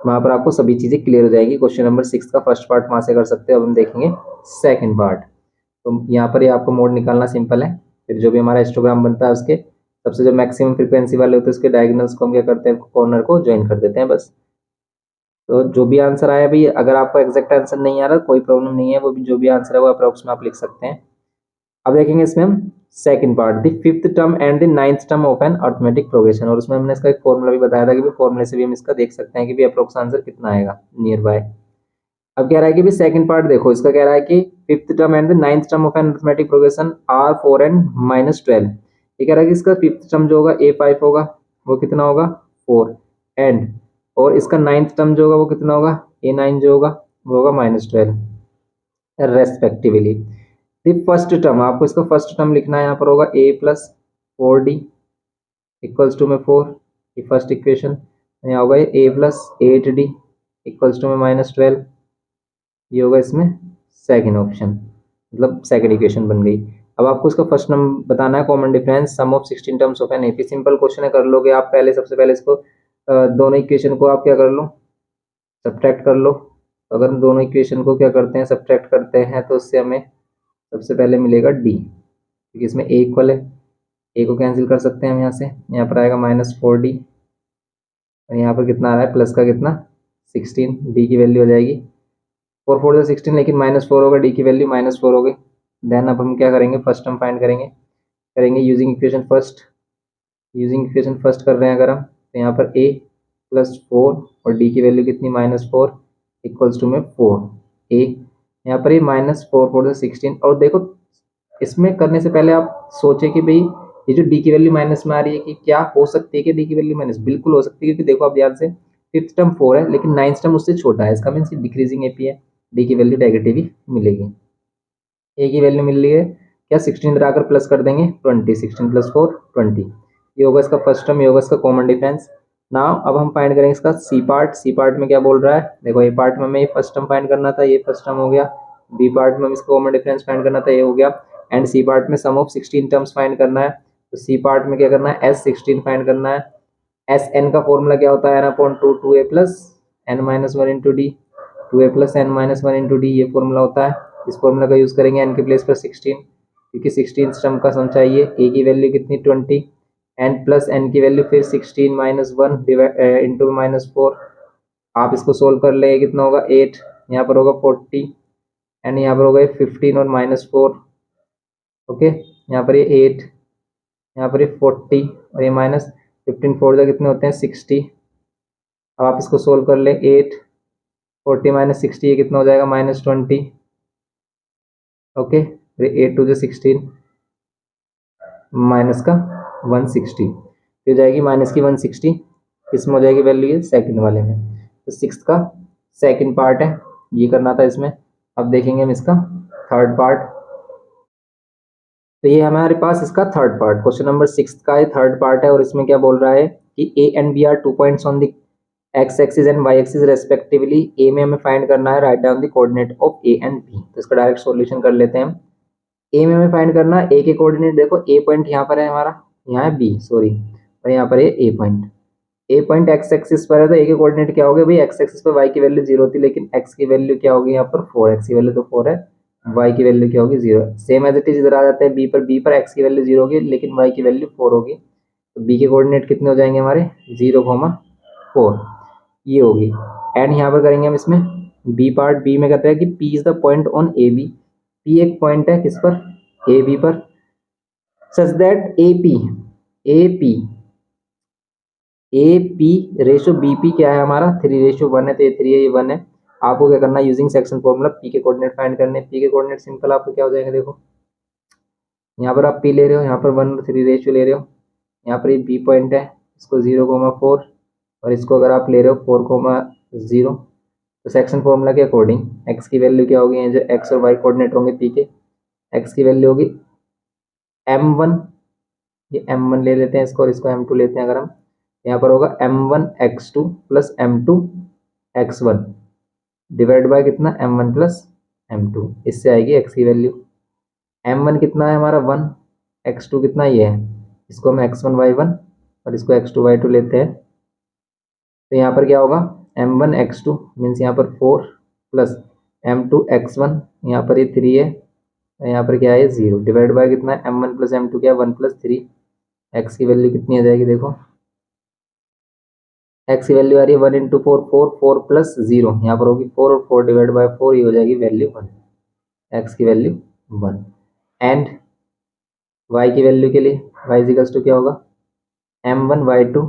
वहाँ पर आपको सभी चीज़ें क्लियर हो जाएगी। क्वेश्चन नंबर 6 का फर्स्ट पार्ट वहाँ से कर सकते हो। अब हम देखेंगे सेकंड पार्ट। तो यहाँ पर ये आपको मोड निकालना सिंपल है, फिर जो भी हमारा हिस्टोग्राम बनता है उसके सबसे जो मैक्सिमम फ्रीक्वेंसी वाले होते हैं उसके डायगोनल्स को हम क्या करते हैं, कॉर्नर को ज्वाइन कर देते हैं बस। तो जो भी आंसर आया भाई, अगर आपको एग्जैक्ट आंसर नहीं आ रहा कोई प्रॉब्लम नहीं है, वो भी जो भी आंसर है वो अप्रोक्स में आप लिख सकते हैं। अब देखेंगे इसमें हम second part, the fifth term and the ninth term of an arithmetic progression, और उसमें हमने इसका एक फॉर्मूला भी बताया था कि फॉर्मूले से भी हम इसका देख सकते हैं कि भी अप्रोक्स आंसर कितना आएगा नियर बाय। अब कह रहा है कि भी सेकंड पार्ट देखो, इसका कह रहा है कि fifth term and the ninth term of an arithmetic progression are 4 and -12। ये कह रहा है कि इसका फिफ्थ टर्म जो होगा A5 होगा, वो कितना होगा 4 एंड, और इसका नाइन्थ टर्म जो होगा वो कितना होगा A9 जो होगा वो होगा -12 रेस्पेक्टिवली। फर्स्ट टर्म आपको इसका फर्स्ट टर्म लिखना है, यहाँ पर होगा A+4D इक्वल्स टू में 4, ये फर्स्ट इक्वेशन। यहाँ होगा A+8D इक्वल्स टू में -12, ये होगा इसमें सेकंड ऑप्शन, मतलब सेकंड इक्वेशन बन गई। अब आपको इसका फर्स्ट नंबर बताना है, common difference sum of 16 terms of an AP. Simple question है, कर लोगे आप पहले, सबसे पहले इसको दोनों इक्वेशन को आप क्या कर लो, सब्ट्रैक्ट कर लो। तो अगर हम दोनों इक्वेशन को क्या करते हैं, सब्ट्रैक्ट करते हैं, तो उससे हमें सबसे पहले मिलेगा डी, क्योंकि इसमें ए इक्वल है, ए को कैंसिल कर सकते हैं हम यहाँ से, यहाँ पर आएगा -4D, और यहाँ पर कितना आ रहा है प्लस का कितना 16, डी की वैल्यू हो जाएगी 4 4 16, लेकिन -4 होगा, डी की वैल्यू -4 हो गई। देन अब हम क्या करेंगे, फर्स्ट टर्म फाइंड करेंगे using equation first, using equation first कर रहे हैं अगर हम, तो यहाँ पर A+4 और डी की वैल्यू कितनी -4 इक्वल्स टू में 4 ए, यहाँ पर ये -4 4 16। और देखो इसमें करने से पहले आप सोचे कि भाई ये जो डी की वैल्यू माइनस में आ रही है, कि क्या हो सकती है कि डी की वैल्यू माइनस, बिल्कुल हो सकती है, क्योंकि देखो आप ध्यान से फिफ्थ टर्म 4 है लेकिन नाइन्थ टर्म उससे छोटा है, इसका मीन्स डिक्रीजिंग एपी है, डी की वैल्यू नेगेटिव ही मिलेगी। ए की वैल्यू मिल रही है क्या 16 इधर आकर प्लस कर देंगे 20, 16 + 4 20, ये होगा इसका फर्स्ट टर्म, ये होगा इसका कॉमन डिफरेंस। नाउ अब हम फाइंड करेंगे इसका सी पार्ट। सी पार्ट में क्या बोल रहा है, देखो ए पार्ट में हमें ये फर्स्ट टर्म फाइंड करना था, ये फर्स्ट टर्म हो गया, बी पार्ट में हमें इसका कॉमन डिफरेंस फाइंड करना था, ये हो गया, एंड सी पार्ट में सम ऑफ 16 टर्म्स फाइंड करना है। तो सी पार्ट में क्या करना है, S16 फाइंड करना है। एस एन का फॉर्मूला क्या होता है, n/2 2a + n-1 into D, 2a + n-1 into D, ये फॉर्मूला होता है। इस फॉर्मूला का यूज़ करेंगे n के प्लेस पर 16, क्योंकि 16 टर्म का सम चाहिए। ए की वैल्यू कितनी 20, एन प्लस एन की वैल्यू फिर 16 - 1 इंटू -4, आप इसको सोल्व कर ले, कितना होगा 8, यहाँ पर होगा 40 एंड यहाँ पर होगा 15 और -4, ओके, यहाँ पर ये 8, यहाँ पर ये 40 और ये -15 4 कितने होते हैं 60। अब आप इसको सोल्व कर ले, 8 40 - 60 ये कितना हो जाएगा -20, ओके। 8 टू जो 16 माइनस का 160, तो जाएगी माइनस की 160, किसमें हो जाएगी वैल्यू, ये सेकंड वाले में। तो सिक्स का सेकंड पार्ट है, ये करना था इसमें। अब देखेंगे हम इसका थर्ड पार्ट। तो ये हमारे पास इसका थर्ड पार्ट, क्वेश्चन नंबर 6 का ये थर्ड पार्ट है, और इसमें क्या बोल रहा है कि A and B are 2 points on the X axis and Y axis respectively. A में हमें फाइंड करना है write down the coordinate of A and B. तो इसका डायरेक्ट सॉल्यूशन कर लेते हैं हम। ए में हमें फाइंड करना है ए के कोऑर्डिनेट, देखो ए पॉइंट यहाँ पर है हमारा, यहाँ है बी सॉरी, और यहाँ पर है ए पॉइंट। ए पॉइंट एक्स एक्सिस पर है, तो ए के कोऑर्डिनेट क्या हो गए भाई, एक्स एक्सिस पर वाई की वैल्यू 0 थी, लेकिन एक्स की वैल्यू क्या होगी यहाँ पर 4, एक्स की वैल्यू तो 4 है, वाई की वैल्यू क्या होगी 0। सेम एज इट इज इधर आ जाते हैं बी पर एक्स की वैल्यू 0 होगी लेकिन वाई की वैल्यू 4 होगी, तो बी के कोऑर्डिनेट कितने हो जाएंगे हमारे 0,4, ये होगी। एंड यहाँ पर करेंगे हम इसमें बी पार्ट। बी में कहते हैं कि P is the point on A B, P एक पॉइंट है किस पर, ए बी पर, such that A P ratio B P क्या है हमारा 3:1 है, तो ये 3 है, ये 1 है। आपको क्या करना है, यूजिंग सेक्शन फॉर्मूला पी के कोऑर्डिनेट फाइंड करने। पी के कोऑर्डिनेट सिंपल आपको क्या हो जाएंगे, देखो यहाँ पर आप पी ले रहे हो, यहाँ पर 1 और 3 रेशियो ले रहे हो, यहाँ पर ये बी पॉइंट है, इसको 0,4, और इसको अगर आप ले रहे हो 4,0, तो सेक्शन फॉर्मूला के अकॉर्डिंग एक्स की वैल्यू क्या होगी, जो एक्स और वाई कोऑर्डिनेट होंगे पी के, एक्स की वैल्यू होगी m1, ये m1 ले लेते हैं इसको, और इसको m2 लेते हैं अगर हम, यहाँ पर होगा m1x2 plus m2x1 divide by कितना m1 प्लस m2, इससे आएगी x की वैल्यू। m1 कितना है हमारा 1, x2 कितना ये है, इसको हम x1 y1 और इसको x2 y2 लेते हैं, तो यहाँ पर क्या होगा m1x2 मीन्स यहाँ पर 4 प्लस m2x1, यहाँ पर ये 3 है, यहाँ पर क्या है 0, डिवाइड बाय कितना है m1 प्लस m2 क्या है 1 प्लस 3, एक्स की वैल्यू कितनी आ जाएगी, देखो एक्स की वैल्यू आ रही है 1 इंटू 4, 4 प्लस 0, यहाँ पर होगी 4 और 4 डिवाइड बाय 4, ये हो जाएगी वैल्यू 1, एक्स की वैल्यू 1। एंड वाई की वैल्यू के लिए वाई इक्वल्स टू क्या होगा m1 y2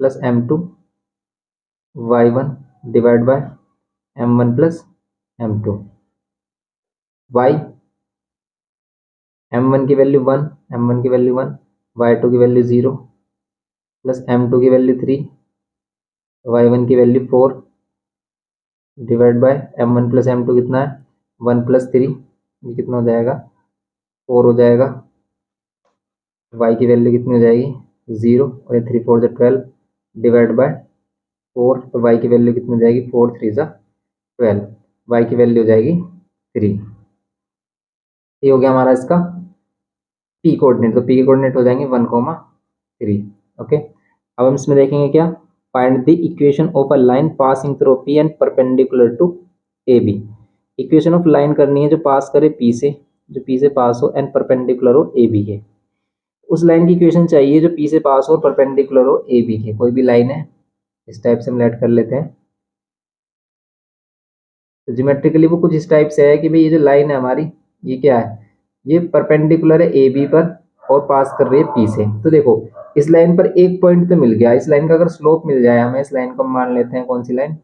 plus m2 y1 divide by m1 plus m2, y m1 की वैल्यू 1, m1 की वैल्यू 1, y2 की वैल्यू 0 प्लस m2 की वैल्यू 3, y1 की value 4 divide by m1 plus m2 कितना है 1 प्लस 3, ये कितना हो जाएगा 4 हो जाएगा, y की वैल्यू कितनी हो जाएगी 0, और ये 3 4 12 डिवाइड बाय 4, तो y की वैल्यू कितनी हो जाएगी 4 3 12, y की वैल्यू हो जाएगी 3। ये हो गया हमारा इसका p कोऑर्डिनेट, तो p के कोऑर्डिनेट हो जाएंगे 1,3। ओके, अब हम इसमें देखेंगे क्या, find the equation of a line passing through p and perpendicular to A B. Equation of line करनी है जो पास करे p से, जो p से पास हो एंड परपेंडिकुलर हो ए बी के, उस लाइन की इक्वेशन चाहिए जो p से पास हो और परपेंडिकुलर हो ए बी के। कोई भी लाइन है इस टाइप से हम लेट कर लेते हैं, तो ज्योमेट्रिकली वो कुछ इस टाइप से है कि भाई ये जो लाइन है हमारी, ये क्या है, ये परपेंडिकुलर है ए बी पर और पास कर रही है पी से। तो देखो इस लाइन पर एक पॉइंट तो मिल गया, इस लाइन का अगर स्लोप मिल जाए हमें, इस लाइन को मान लेते हैं कौन सी लाइन,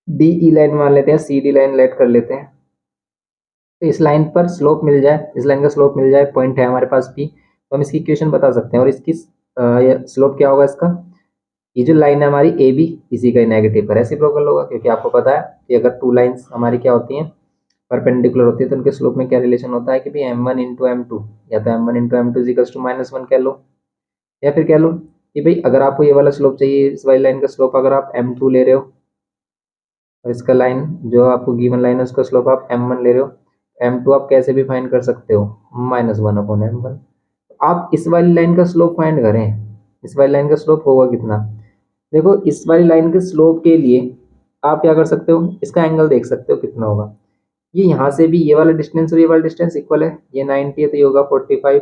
डी ई लाइन मान लेते हैं, सी डी लाइन लेट कर लेते हैं, तो इस लाइन पर स्लोप मिल जाए, इस लाइन का स्लोप मिल जाए, पॉइंट है हमारे पास पी, तो हम इसकी इक्वेशन बता सकते हैं। और इसकी स्लोप क्या होगा इसका, ये जो लाइन है हमारी ए बी, इसी का नेगेटिव पर रेसिप्रोकल होगा, क्योंकि आपको पता है कि अगर टू लाइंस हमारी क्या होती हैं परपेंडिकुलर होती है, तो उनके स्लोप में क्या रिलेशन होता है कि भाई m1 इंटू m2, या तो m1 into m2 equals to -1 कह लो, या फिर कह लो कि भाई अगर आपको ये वाला स्लोप चाहिए, इस वाली लाइन का स्लोप अगर आप m2 ले रहे हो, और इसका लाइन जो आपको गिवन लाइन है उसका स्लोप आप m1 ले रहे हो, m2 आप कैसे भी फाइंड कर सकते हो -1/m1। आप इस वाली लाइन का स्लोप फाइंड करें, इस वाली लाइन का स्लोप होगा कितना, देखो इस वाली लाइन के स्लोप के लिए आप क्या कर सकते हो, इसका एंगल देख सकते हो कितना होगा, ये यहाँ से भी ये वाला डिस्टेंस और ये वाला डिस्टेंस इक्वल है, ये 90 है तो ये होगा 45,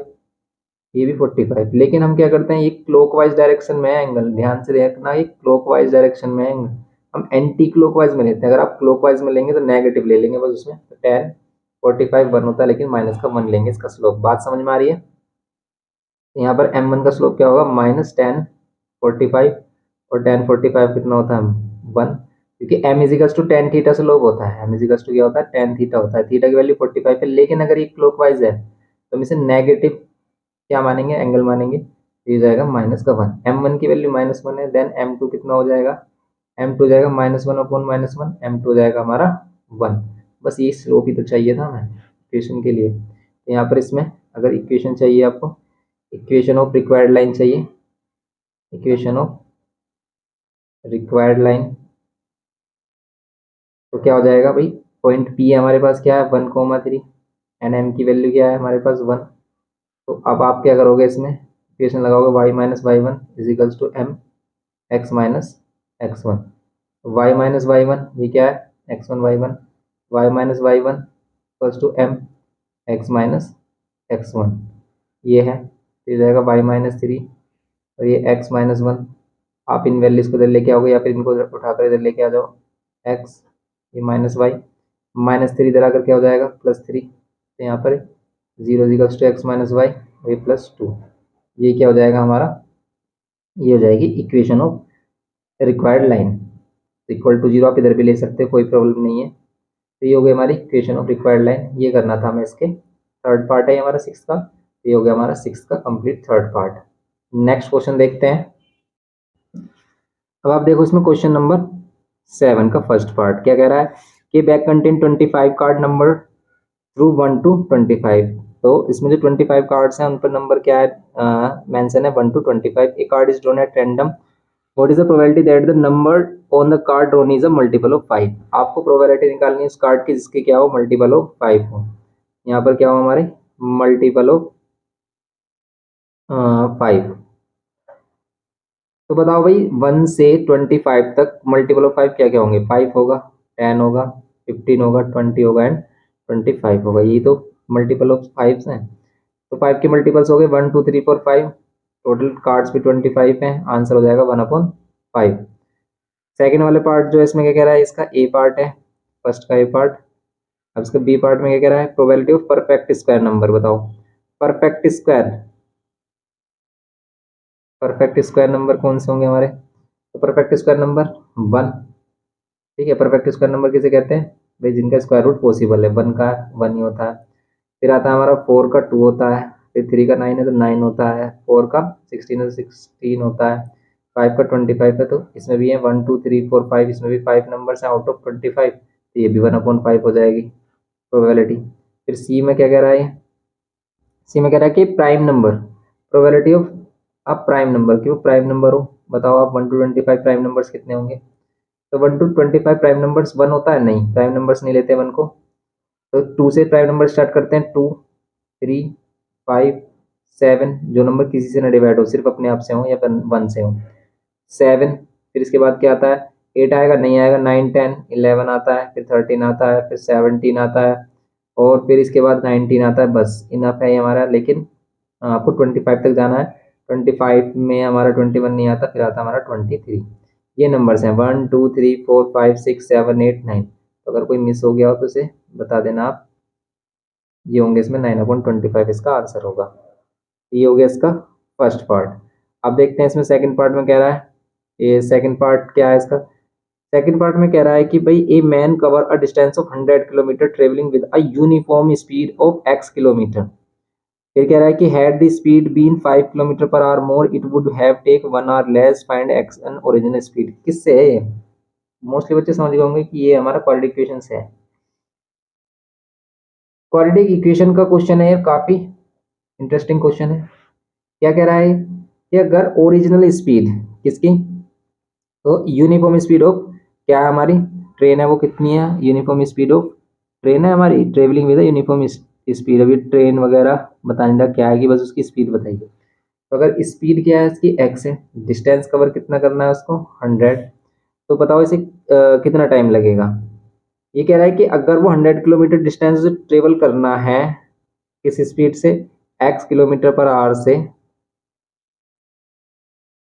ये भी 45, लेकिन हम क्या करते हैं ये क्लॉकवाइज डायरेक्शन में है एंगल, ध्यान से देखना ये क्लॉकवाइज डायरेक्शन में है एंगल, हम एंटी क्लॉकवाइज में लेते हैं, अगर आप क्लॉकवाइज में लेंगे तो नेगेटिव ले लेंगे बस उसमें, तो tan 45 1 होता है, लेकिन माइनस का 1 लेंगे इसका स्लोप। बात समझ में आ रही है, तो यहाँ पर m1 का स्लोप क्या होगा -tan 45, और tan 45 कितना होता है 1, क्योंकि m equals to tan theta से लोग होता है, m इजिकल्स टू क्या होता है, टेन थीटा होता है, थीटा की वैल्यू 45 है। लेकिन अगर ये क्लॉकवाइज है तो हम इसे नेगेटिव क्या मानेंगे, एंगल मानेंगे, तो ये जाएगा -1। m1 की वैल्यू -1 है, देन m2 कितना हो जाएगा, m2 हो जाएगा -1/-1, m2 हो जाएगा हमारा 1। बस ये स्लोप ही तो चाहिए था हमें इक्वेशन के लिए। तो यहाँ पर इसमें अगर इक्वेशन चाहिए आपको, इक्वेशन ऑफ रिक्वायर्ड लाइन चाहिए, इक्वेशन ऑफ रिक्वायर्ड लाइन, तो क्या हो जाएगा भाई, पॉइंट पी हमारे पास क्या है 1,3 एंड एम की वैल्यू क्या है हमारे पास 1। तो अब आप क्या करोगे, इसमें इक्वेशन लगाओगे y-y1 equals to m x-x1, y-y1 ये क्या है x1 y1, y-y1 equals to m x-x1 ये है, तो ये जाएगा y-3 और ये x-1। आप इन वैल्यूज को इधर लेके आओगे या फिर इनको उठाकर इधर लेके आ जाओ, x ये -y, -3 इधर आकर क्या हो जाएगा +3, तो यहाँ पर 0 इजिकल्स टू x-y ये +2, ये क्या हो जाएगा हमारा, ये हो जाएगी equation of required line. Equal to 0 आप इधर भी ले सकते हो, कोई प्रॉब्लम नहीं है। तो ये हो गई हमारी इक्वेशन ऑफ रिक्वायर्ड लाइन, ये करना था हमें। इसके थर्ड पार्ट है हमारा 6 का, ये हो गया हमारा 6 का complete third part. Next question देखते हैं। अब आप देखो इसमें क्वेश्चन नंबर 7 का फर्स्ट पार्ट क्या कह रहा है कि bag contain 25 card number through 1 to 25। तो इसमें जो 25 कार्ड्स हैं उन पर नंबर क्या है मेंशन है 1 to 25। A card is drawn at random, what is the probability that the number on the card drawn is a multiple of 5। आपको प्रोबेबिलिटी निकालनी है उस कार्ड की जिसके क्या हो मल्टीपल ऑफ 5 हो। यहाँ पर क्या हो हमारे मल्टीपल ऑफ 5। तो बताओ भाई 1 से 25 तक मल्टीपल ऑफ 5 क्या क्या होंगे, 5 होगा, 10 होगा, 15 होगा, 20 होगा एंड 25 होगा। ये तो मल्टीपल ऑफ 5 हैं। तो 5 के मल्टीपल्स हो गए 1 2 3 4 5, टोटल कार्ड्स भी 25 हैं, आंसर हो जाएगा 1/5। सेकेंड वाले पार्ट जो इसमें क्या कह रहा है, इसका ए पार्ट है, फर्स्ट का ए पार्ट। अब इसका बी पार्ट में क्या कह रहा है, probability of perfect square number बताओ। Perfect square, perfect square number कौन से होंगे हमारे, तो परफेक्ट स्क्वायर नंबर 1। ठीक है, परफेक्ट स्क्वायर नंबर किसे कहते हैं भाई, जिनका स्क्वायर रूट पॉसिबल है, 1 का 1 ही होता है। फिर आता है हमारा 4 का 2 होता है, फिर 3 का 9 है तो 9 होता है, 4 का 16 है तो 16 होता है, 5 का 25 है, तो इसमें भी है 1 2 3 4 5, इसमें भी 5 नंबर्स हैं आउट ऑफ 25, तो ये भी 1/5 हो जाएगी प्रोबेबिलिटी। फिर सी में क्या कह रहा है, सी में कह रहा है कि प्राइम नंबर, प्रोबेबिलिटी ऑफ आप प्राइम नंबर की वो प्राइम नंबर हो। बताओ आप 1 to 25 प्राइम नंबर्स कितने होंगे, तो 1 to 25 प्राइम नंबर्स 1 होता है, नहीं प्राइम नंबर्स नहीं लेते 1 को। तो 2 से प्राइम नंबर स्टार्ट करते हैं, 2 3 5 7, जो नंबर किसी से ना डिवाइड हो, सिर्फ अपने आप से हो या 1 से हो, 7। फिर इसके बाद क्या आता है, 8 आएगा, नहीं आएगा, 9 10 11 आता है, फिर 13 आता है, फिर 17 आता है, और फिर इसके बाद 19 आता है। बस इनफ है ये हमारा, लेकिन आपको 25 तक जाना है। 25 में हमारा 21 नहीं आता, फिर आता है हमारा 23। ये नंबर्स हैं 1 2 3 4 5 6 7 8 9। तो अगर कोई मिस हो गया हो तो उसे बता देना आप, ये होंगे इसमें 9/25 इसका आंसर होगा। ये हो गया इसका फर्स्ट पार्ट। अब देखते हैं इसमें सेकंड पार्ट में कह रहा है, ये सेकंड पार्ट क्या है इसका, सेकंड पार्ट में कह रहा है कि भाई a man cover a distance of 100 kilometre travelling with a uniform speed of x kilometre. फिर कह रहा है कि had the speed been 5 kilometre per hour more it would have take 1 hour less, find x and original speed. किससे है ये, mostly बच्चे समझ गए होंगे कि ये हमारा क्वाड्रेटिक इक्वेशन से है। क्वाड्रेटिक इक्वेशन का क्वेश्चन है, काफी इंटरेस्टिंग क्वेश्चन है। क्या कह रहा है कि अगर ओरिजिनल स्पीड किसकी, तो यूनिफॉर्म स्पीड ऑफ क्या है हमारी ट्रेन है, वो कितनी है, यूनिफॉर्म स्पीड ऑफ ट्रेन है हमारी, ट्रेवलिंग विद यूनिफॉर्म स्पीड। अभी ट्रेन वगैरह बताने का क्या है कि बस उसकी स्पीड बताइए। तो अगर स्पीड क्या है इसकी x है, डिस्टेंस कवर कितना करना है उसको 100, तो बताओ इसे कितना टाइम लगेगा। ये कह रहा है कि अगर वो 100 किलोमीटर डिस्टेंस ट्रेवल करना है किस स्पीड से, x किलोमीटर पर आवर से,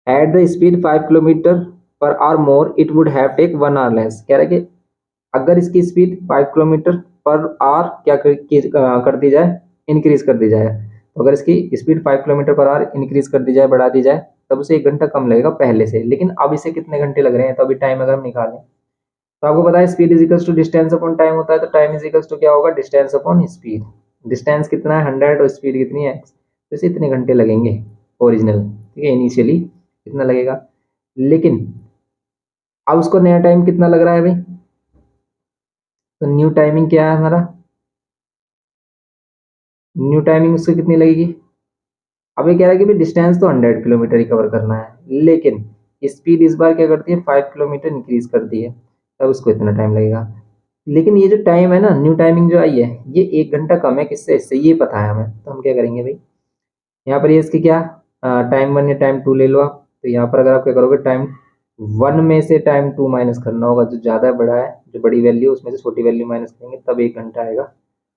at the speed 5 kilometre per hour more it would have take 1 hour less. कह रहा है कि अगर इसकी स्पीड 5 किलोमीटर पर आवर क्या कर दी जाए, इंक्रीज कर दी जाए, तो अगर इसकी speed 5 kilometre per our increase कर दी जाए, बढ़ा दी जाए, तब उसे 1 घंटा कम लगेगा पहले से। लेकिन अब इसे कितने घंटे लग रहे हैं, तो अभी टाइम अगर हम निकालें तो आपको पता है speed is equals to distance upon time होता है, तो टाइम इज इक्वल्स टू क्या होगा, डिस्टेंस अपॉन स्पीड। डिस्टेंस कितना है 100 और स्पीड कितनी है x, तो इसे इतने घंटे लगेंगे ओरिजिनल, ठीक है, इनिशियली कितना लगेगा। लेकिन अब उसको नया टाइम कितना लग रहा है भाई, तो न्यू टाइमिंग क्या है हमारा, न्यू टाइमिंग उससे कितनी लगेगी। अब ये कह रहा है कि भाई डिस्टेंस तो 100 किलोमीटर ही कवर करना है, लेकिन स्पीड इस बार क्या करती है 5 किलोमीटर इंक्रीज करती है, तब उसको इतना टाइम लगेगा। लेकिन ये जो टाइम है ना, न्यू टाइमिंग जो आई है, ये 1 घंटा कम है किससे, इससे, ये पता है हमें, तो हम क्या करेंगे भाई, यहाँ पर ये इसकी क्या टाइम 1 या टाइम 2 ले लो आप, तो यहाँ पर अगर आप क्या करोगे टाइम 1 में से टाइम 2 माइनस करना होगा, जो ज़्यादा बड़ा है, जो बड़ी वैल्यू उसमें से छोटी वैल्यू माइनस करेंगे तब 1 घंटा आएगा,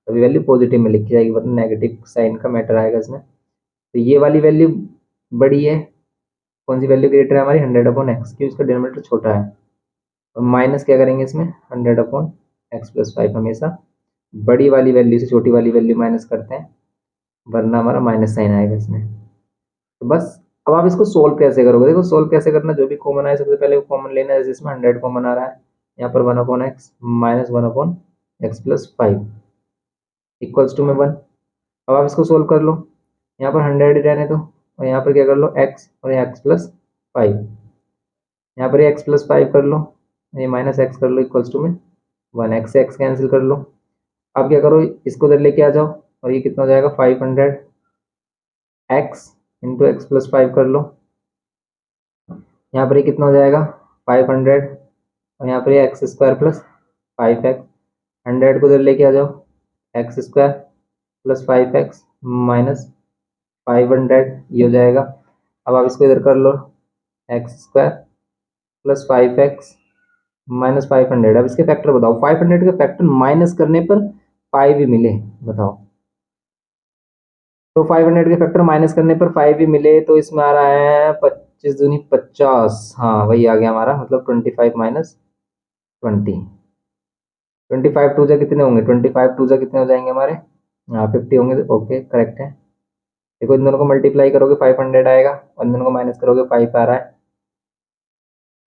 तभी वैल्यू पॉजिटिव में लिखी जाएगी, वरना नेगेटिव साइन का मैटर आएगा इसमें। तो ये वाली वैल्यू बड़ी है, कौन सी वैल्यू ग्रेटर है हमारी 100/x, क्योंकि इसका डिनोमिनेटर छोटा है, और माइनस क्या करेंगे इसमें 100/x+5, हमेशा बड़ी वाली वैल्यू से छोटी वाली वैल्यू माइनस करते हैं, वरना हमारा माइनस साइन आएगा इसमें। तो बस अब आप इसको सोल्व कैसे करोगे, देखो सोल्व कैसे करना, जो भी कॉमन आए सबसे पहले कॉमन लेना है, जैसे इसमें 100 कॉमन आ रहा है, यहाँ पर 1/x minus 1/x+5 equals to में 1। अब आप इसको सोल्व कर लो, यहाँ पर 100 रहने दो, और यहाँ पर क्या कर लो x और यहाँ x+5, यहाँ पर ये x+5 कर लो, ये -x कर लो इक्वल्स टू में 1, x से x कैंसिल कर लो। अब क्या करो, इसको उधर लेके आ जाओ, और ये कितना हो जाएगा 500x इंटू x+5 कर लो, यहाँ पर ये कितना हो जाएगा 500, और यहाँ पर ये x² + 5x, 100 को उधर लेके आ जाओ, x² + 5x माइनस 500 ये हो जाएगा। अब आप इसको इधर कर लो, x² + 5x माइनस 500, अब इसके फैक्टर बताओ, 500 के फैक्टर माइनस करने पर 5 ही मिले, बताओ। तो 500 के फैक्टर माइनस करने पर 5 ही मिले, तो इसमें आ रहा है 25 दूनी 50, हाँ वही आ गया हमारा, मतलब 25 माइनस 20, 25 टू जा कितने होंगे, 25 टू जा कितने हो जाएंगे हमारे, हाँ 50 होंगे, ओके करेक्ट है। देखो इन दोनों को मल्टीप्लाई करोगे 500 आएगा, और इन दोनों को माइनस करोगे 5 आ रहा है,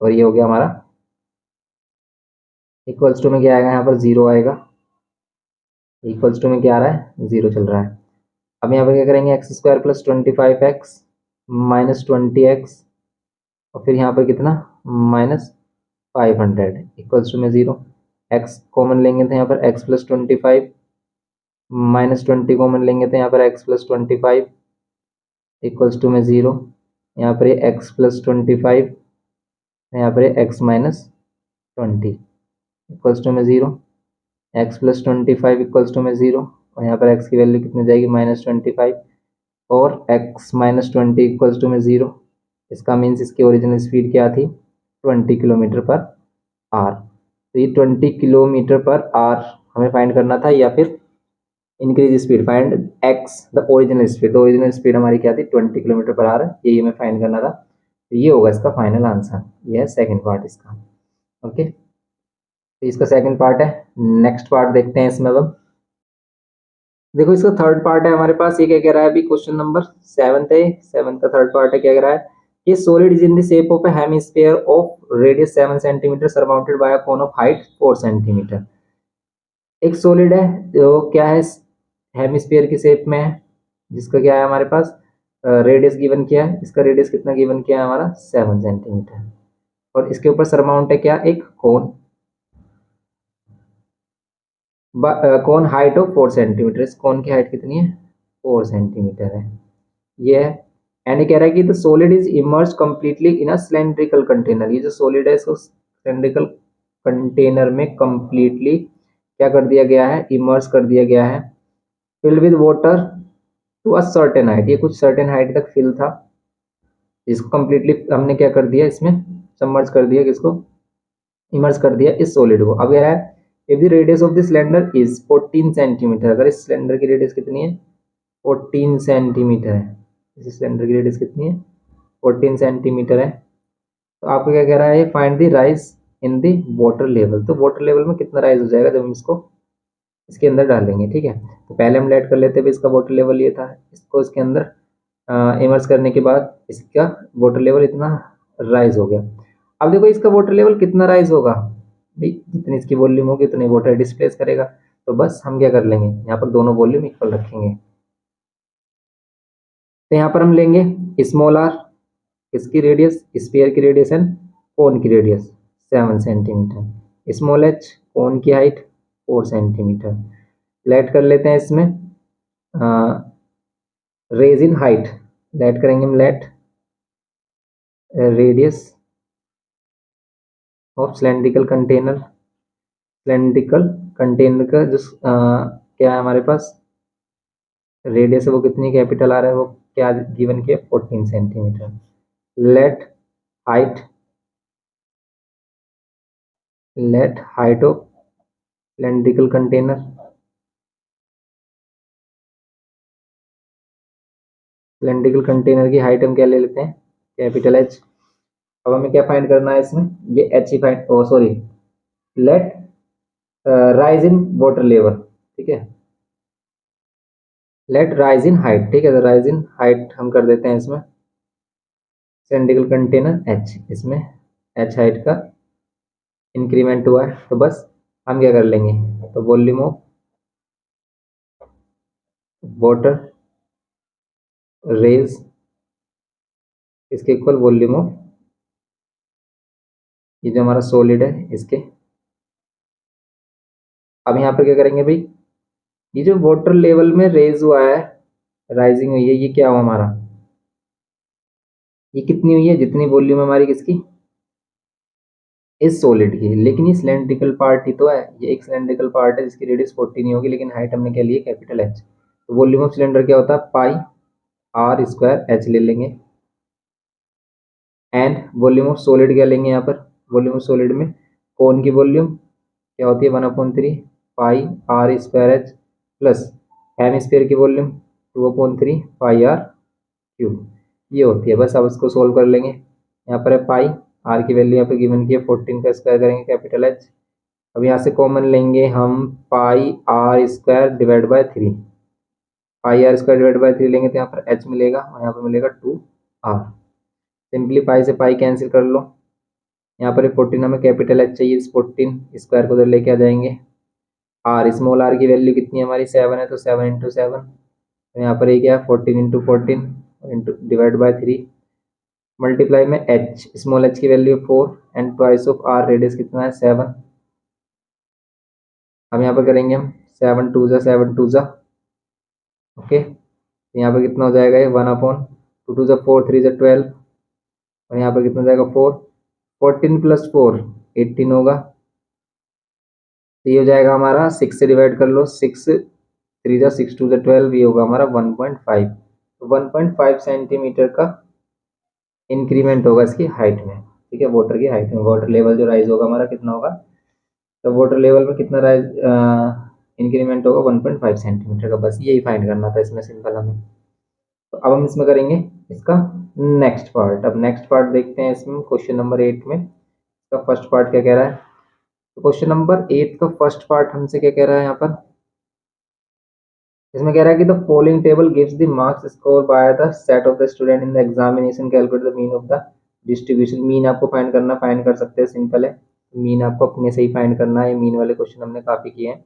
और ये हो गया हमारा इक्वल्स टू में क्या आएगा, यहाँ पर 0 आएगा, इक्वल्स टू में क्या आ रहा है 0 चल रहा है। अब यहाँ पर क्या करेंगे x² + 25x माइनस 20x, और फिर यहाँ पर कितना -500 इक्वल्स टू में 0, x कॉमन लेंगे तो यहाँ पर x+25 -20 कॉमन लेंगे तो यहाँ पर x+25 इक्वल्स टू में 0, यहाँ पर ये x+25, यहाँ पर ये x - 20 इक्वल्स टू में 0, x+25 इक्वल्स टू में 0, और यहाँ पर x की वैल्यू कितनी जाएगी -25, और x - 20 इक्वल्स टू में 0। इसका मीन्स इसकी ओरिजिनल स्पीड क्या थी 20 km/h। तो ये 20 km/h हमें फाइंड करना था, या फिर increase speed, find x the original speed, तो ओरिजिनल स्पीड हमारी क्या थी 20 km/h, यही हमें फाइंड करना था। तो ये होगा इसका फाइनल आंसर, ये है सेकेंड पार्ट इसका। ओके, तो इसका सेकेंड पार्ट है, नेक्स्ट पार्ट देखते हैं इसमें। अब देखो इसका थर्ड पार्ट है हमारे पास, ये क्या कह रहा है अभी, क्वेश्चन नंबर 7 है, 7 का थर्ड पार्ट है, क्या कह रहा है, ये solid is in the shape of a hemisphere of radius 7 centimetre surmounted bye a cone of height 4 centimetre. एक सॉलिड है जो क्या है हेमिस्फीयर की शेप में है, जिसका क्या है हमारे पास रेडियस गिवन किया है, इसका रेडियस कितना गिवन किया है हमारा 7 सेंटीमीटर, और इसके ऊपर सरमाउंट है क्या, एक कोन, कोन हाइट ऑफ 4 सेंटीमीटर, इस कोन की हाइट कितनी है 4 सेंटीमीटर है, ये है। एंड ये कह रहा है कि the solid is emerge completely in a cylindrical container, ये जो सॉलिड है इसको सिलेंड्रिकल कंटेनर में कंप्लीटली क्या कर दिया गया है, इमर्ज कर दिया गया है, filled with water to a certain height, ये कुछ सर्टेन हाइट तक फिल था, इसको कंप्लीटली हमने क्या कर दिया, इसमें सबमर्ज कर दिया, किसको इमर्ज कर दिया इस सॉलिड को। अब यह है if the radius of the cylinder is 14 centimetre, अगर इस सिलेंडर की रेडियस कितनी है 14 सेंटीमीटर है, इस सिलेंडर की रेडियस कितनी है 14 सेंटीमीटर है, तो आपको क्या कह रहा है, find the rise in the water level, तो वाटर लेवल में कितना राइज हो जाएगा जब हम इसको इसके अंदर डालेंगे, ठीक है। तो पहले हम लेट कर लेते हैं, इसका वाटर लेवल ये था, इसको इसके अंदर इमर्स करने के बाद इसका वाटर लेवल इतना राइज हो गया। अब देखो इसका वाटर लेवल कितना राइज होगा, भाई जितनी इसकी वॉल्यूम होगी उतनी वाटर डिस्प्लेस करेगा। तो बस हम क्या कर लेंगे, यहाँ पर दोनों वॉल्यूम इक्वल रखेंगे। तो यहाँ पर हम लेंगे स्मॉल आर, इसकी रेडियस, स्फीयर की रेडियस एंड कोन की रेडियस 7 सेंटीमीटर, स्मॉल एच कोन की हाइट 4 सेंटीमीटर। लेट कर लेते हैं इसमें रेज इन हाइट, लेट करेंगे हम let radius of cylindrical container, cylindrical container का जो क्या है हमारे पास रेडियस है वो कितनी कैपिटल आ रहा है, वो क्या गिवन किया 14 centimetre. Let height, let height of cylindrical container, cylindrical container की हाइट हम क्या ले लेते हैं कैपिटल एच। अब हमें क्या फाइंड करना है इसमें, ये एच ही find, oh sorry, let rise in water level, ठीक है, लेट राइज इन हाइट, ठीक है, तो राइज इन हाइट हम कर देते हैं इसमें सिलेंड्रिकल कंटेनर एच, इसमें एच हाइट का इंक्रीमेंट हुआ है। तो बस हम क्या कर लेंगे, तो वॉल्यूम ऑफ वाटर रेज इसके इक्वल वॉल्यूम ऑफ ये जो हमारा सॉलिड है इसके। अब यहाँ पर क्या करेंगे भाई, ये जो वाटर लेवल में रेज हुआ है, राइजिंग हुई है, ये क्या हुआ हमारा, ये कितनी हुई है, जितनी वॉल्यूम हमारी किसकी इस सॉलिड की, लेकिन ये सिलेंड्रिकल पार्ट ही तो है, ये एक सिलेंड्रिकल पार्ट है जिसकी रेडियस 40 नहीं होगी, लेकिन हाइट हमने क्या ली है कैपिटल एच। तो वॉल्यूम ऑफ सिलेंडर क्या होता है पाई आर स्क्वायर एच ले लेंगे, एंड वॉल्यूम ऑफ सॉलिड क्या लेंगे यहाँ पर, वॉल्यूम ऑफ सॉलिड में कोन की वॉल्यूम क्या होती है 1/3 pi R square H plus hemisphere की वॉल्यूम 2/3 पाई आर क्यूब, ये होती है। बस अब इसको सोल्व कर लेंगे, यहाँ पर है पाई, आर की वैल्यू यहाँ पे गिवन की है 14 का स्क्वायर करेंगे कैपिटल एच। अब यहाँ से कॉमन लेंगे हम pi R square divide by 3, pi R square divide by 3 लेंगे तो यहाँ पर एच मिलेगा और यहाँ पर मिलेगा 2 आर। सिंपली पाई से पाई कैंसिल कर लो, यहाँ पर 14 हमें कैपिटल एच चाहिए, इस 14 स्क्वायर को उधर लेके आ जाएंगे। आर स्मॉल आर की वैल्यू कितनी है हमारी 7 है, तो 7 इंटू 7, तो यहाँ पर ये क्या है 14 into 14 into divide by 3 multiply में एच, स्मॉल एच की value 4 and twice of R radius कितना है 7। अब यहाँ पर करेंगे हम 7 2 जा 7 2 जा, ओके, यहाँ पर कितना हो जाएगा ये 1/2 2 जा 4 3 जा 12, और यहाँ पर कितना हो जाएगा 4, 14 प्लस 4 18 होगा, तो ये हो जाएगा हमारा 6 से डिवाइड कर लो, 6 3 जा 6 2 जा 12, ये होगा हमारा 1.5। तो 1.5 सेंटीमीटर का इंक्रीमेंट होगा इसकी हाइट में, ठीक है, वाटर की हाइट में, वाटर लेवल जो राइज होगा हमारा कितना होगा, तो वाटर लेवल में कितना राइज इंक्रीमेंट होगा 1.5 सेंटीमीटर का। बस यही फाइंड करना था इसमें सिंपल हमें। तो अब हम इसमें करेंगे इसका नेक्स्ट पार्ट। अब नेक्स्ट पार्ट देखते हैं इसमें क्वेश्चन नंबर 8 में, इसका फर्स्ट पार्ट क्या कह रहा है। तो क्वेश्चन नंबर 8 का फर्स्ट पार्ट हमसे क्या कह रहा है यहाँ पर, इसमें कह रहा है कि the following table gives the marks score by the set of the student in the examination, calculate the mean of the distribution. Mean आपको फाइंड करना, फाइंड कर सकते हैं, सिंपल है, मीन आपको अपने से ही फाइंड करना है, मीन वाले क्वेश्चन हमने काफी किए हैं।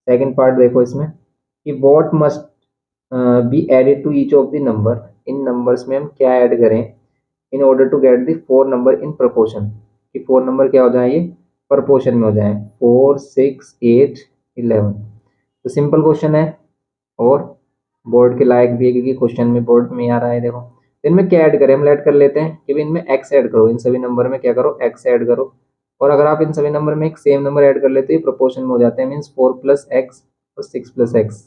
सेकंड पार्ट देखो इसमें कि what must be added to each of the number, इन नंबर्स में हम क्या ऐड करें in order to get the 4 number in proportion, कि 4 नंबर क्या हो जाए ये प्रोपोर्शन में हो जाए 4 6 8 11। तो सिंपल क्वेश्चन है और बोर्ड के लायक भी है, क्योंकि क्वेश्चन में बोर्ड में आ रहा है। देखो इनमें क्या ऐड करें, हम ऐड कर लेते हैं कि इनमें एक्स ऐड करो, इन सभी नंबर में क्या करो एक्स ऐड करो, और अगर आप इन सभी नंबर में एक सेम नंबर ऐड कर लेते हैं प्रोपोर्शन में हो जाते हैं, मीन्स 4 प्लस एक्स और 6 प्लस एक्स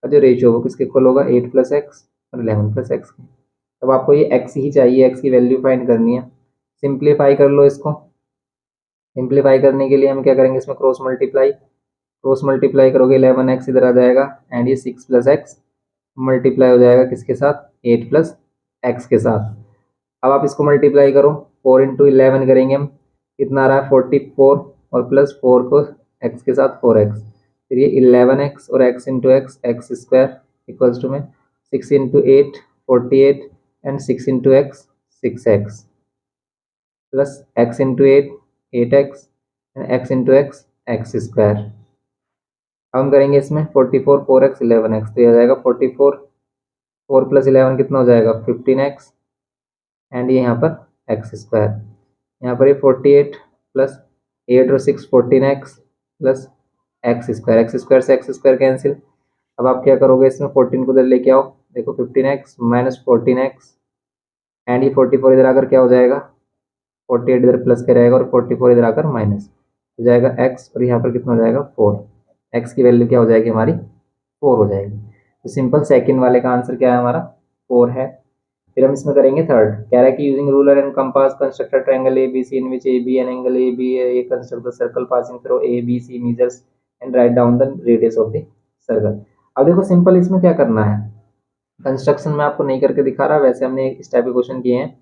का जो रेशियो वो किसके इक्वल होगा 8 प्लस एक्स और 11 प्लस एक्स के। तब आपको ये एक्स ही चाहिए, एक्स की वैल्यू फाइंड करनी है। सिंप्लीफाई कर लो इसको, सिंप्लीफाई करने के लिए हम क्या करेंगे इसमें क्रॉस मल्टीप्लाई, क्रॉस मल्टीप्लाई करोगे 11x इधर आ जाएगा एंड ये 6 प्लस एक्स मल्टीप्लाई हो जाएगा किसके साथ 8 प्लस एक्स के साथ। अब आप इसको मल्टीप्लाई करो, 4 इंटू 11 करेंगे हम, कितना आ रहा है 44 और प्लस 4 को एक्स के साथ 4x, फिर ये 11x और x into X square equals to में 6 into 8 48 and 6 into X 6x plus x into 8 8x X into X X square. अब हम करेंगे इसमें 44 4x 11x, तो ये आ जाएगा 44 4 प्लस 11 कितना हो जाएगा 15x, एंड ये यहाँ पर एक्स स्क्वायर। यहाँ पर ये 48 प्लस 8 और 6 14x प्लस एक्स स्क्वायर से एक्स स्क्वायर कैंसिल। अब आप क्या करोगे, इसमें 14 को इधर लेके आओ, देखो 15x माइनस 14x, एंड ये 44 इधर आकर क्या हो जाएगा 48 इधर प्लस का रहेगा और 44 इधर आकर माइनस हो जाएगा x, और यहाँ पर कितना हो जाएगा 4। x की वैल्यू क्या हो जाएगी हमारी 4 हो जाएगी। तो सिंपल सेकंड वाले का आंसर क्या है हमारा 4 है। फिर हम इसमें करेंगे थर्ड, कह रहा है कि using ruler and compass construct a triangle ABC in which AB and angle AB A construct the circle passing through ABC measures and right down the radius of the circle. अब देखो simple इसमें क्या करना है, construction में आपको नहीं करके दिखा रहा, वैसे हमने इस टाइप के क्वेश्चन किए हैं।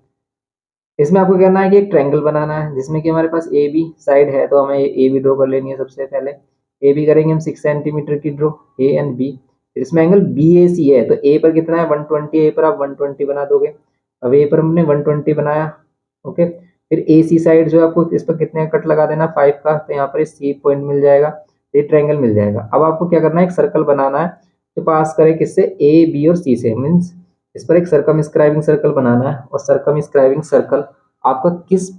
इसमें आपको कहना है कि एक ट्रायंगल बनाना है जिसमें कि हमारे पास ए बी साइड है, तो हमें ए बी ड्रॉ कर लेनी है। सबसे पहले ए बी करेंगे हम 6 सेंटीमीटर की ड्रॉ, ए एंड बी। फिर इसमें एंगल बी ए सी है, तो ए पर कितना है 120, ए पर आप 120 बना दोगे। अब ए पर हमने 120 बनाया, ओके। फिर ए सी साइड जो आपको इस पर कितने का कट लगा देना 5 का, तो यहाँ पर सी पॉइंट मिल जाएगा, ये ट्रायंगल मिल जाएगा। अब आपको क्या करना है, एक सर्कल बनाना है जो पास करे किससे ए बी और सी से, मीन्स इस पर एक सर्कमस्क्राइबिंग सर्कल बनाना है। और सर्कमस्क्राइबिंग सर्कल आपका किस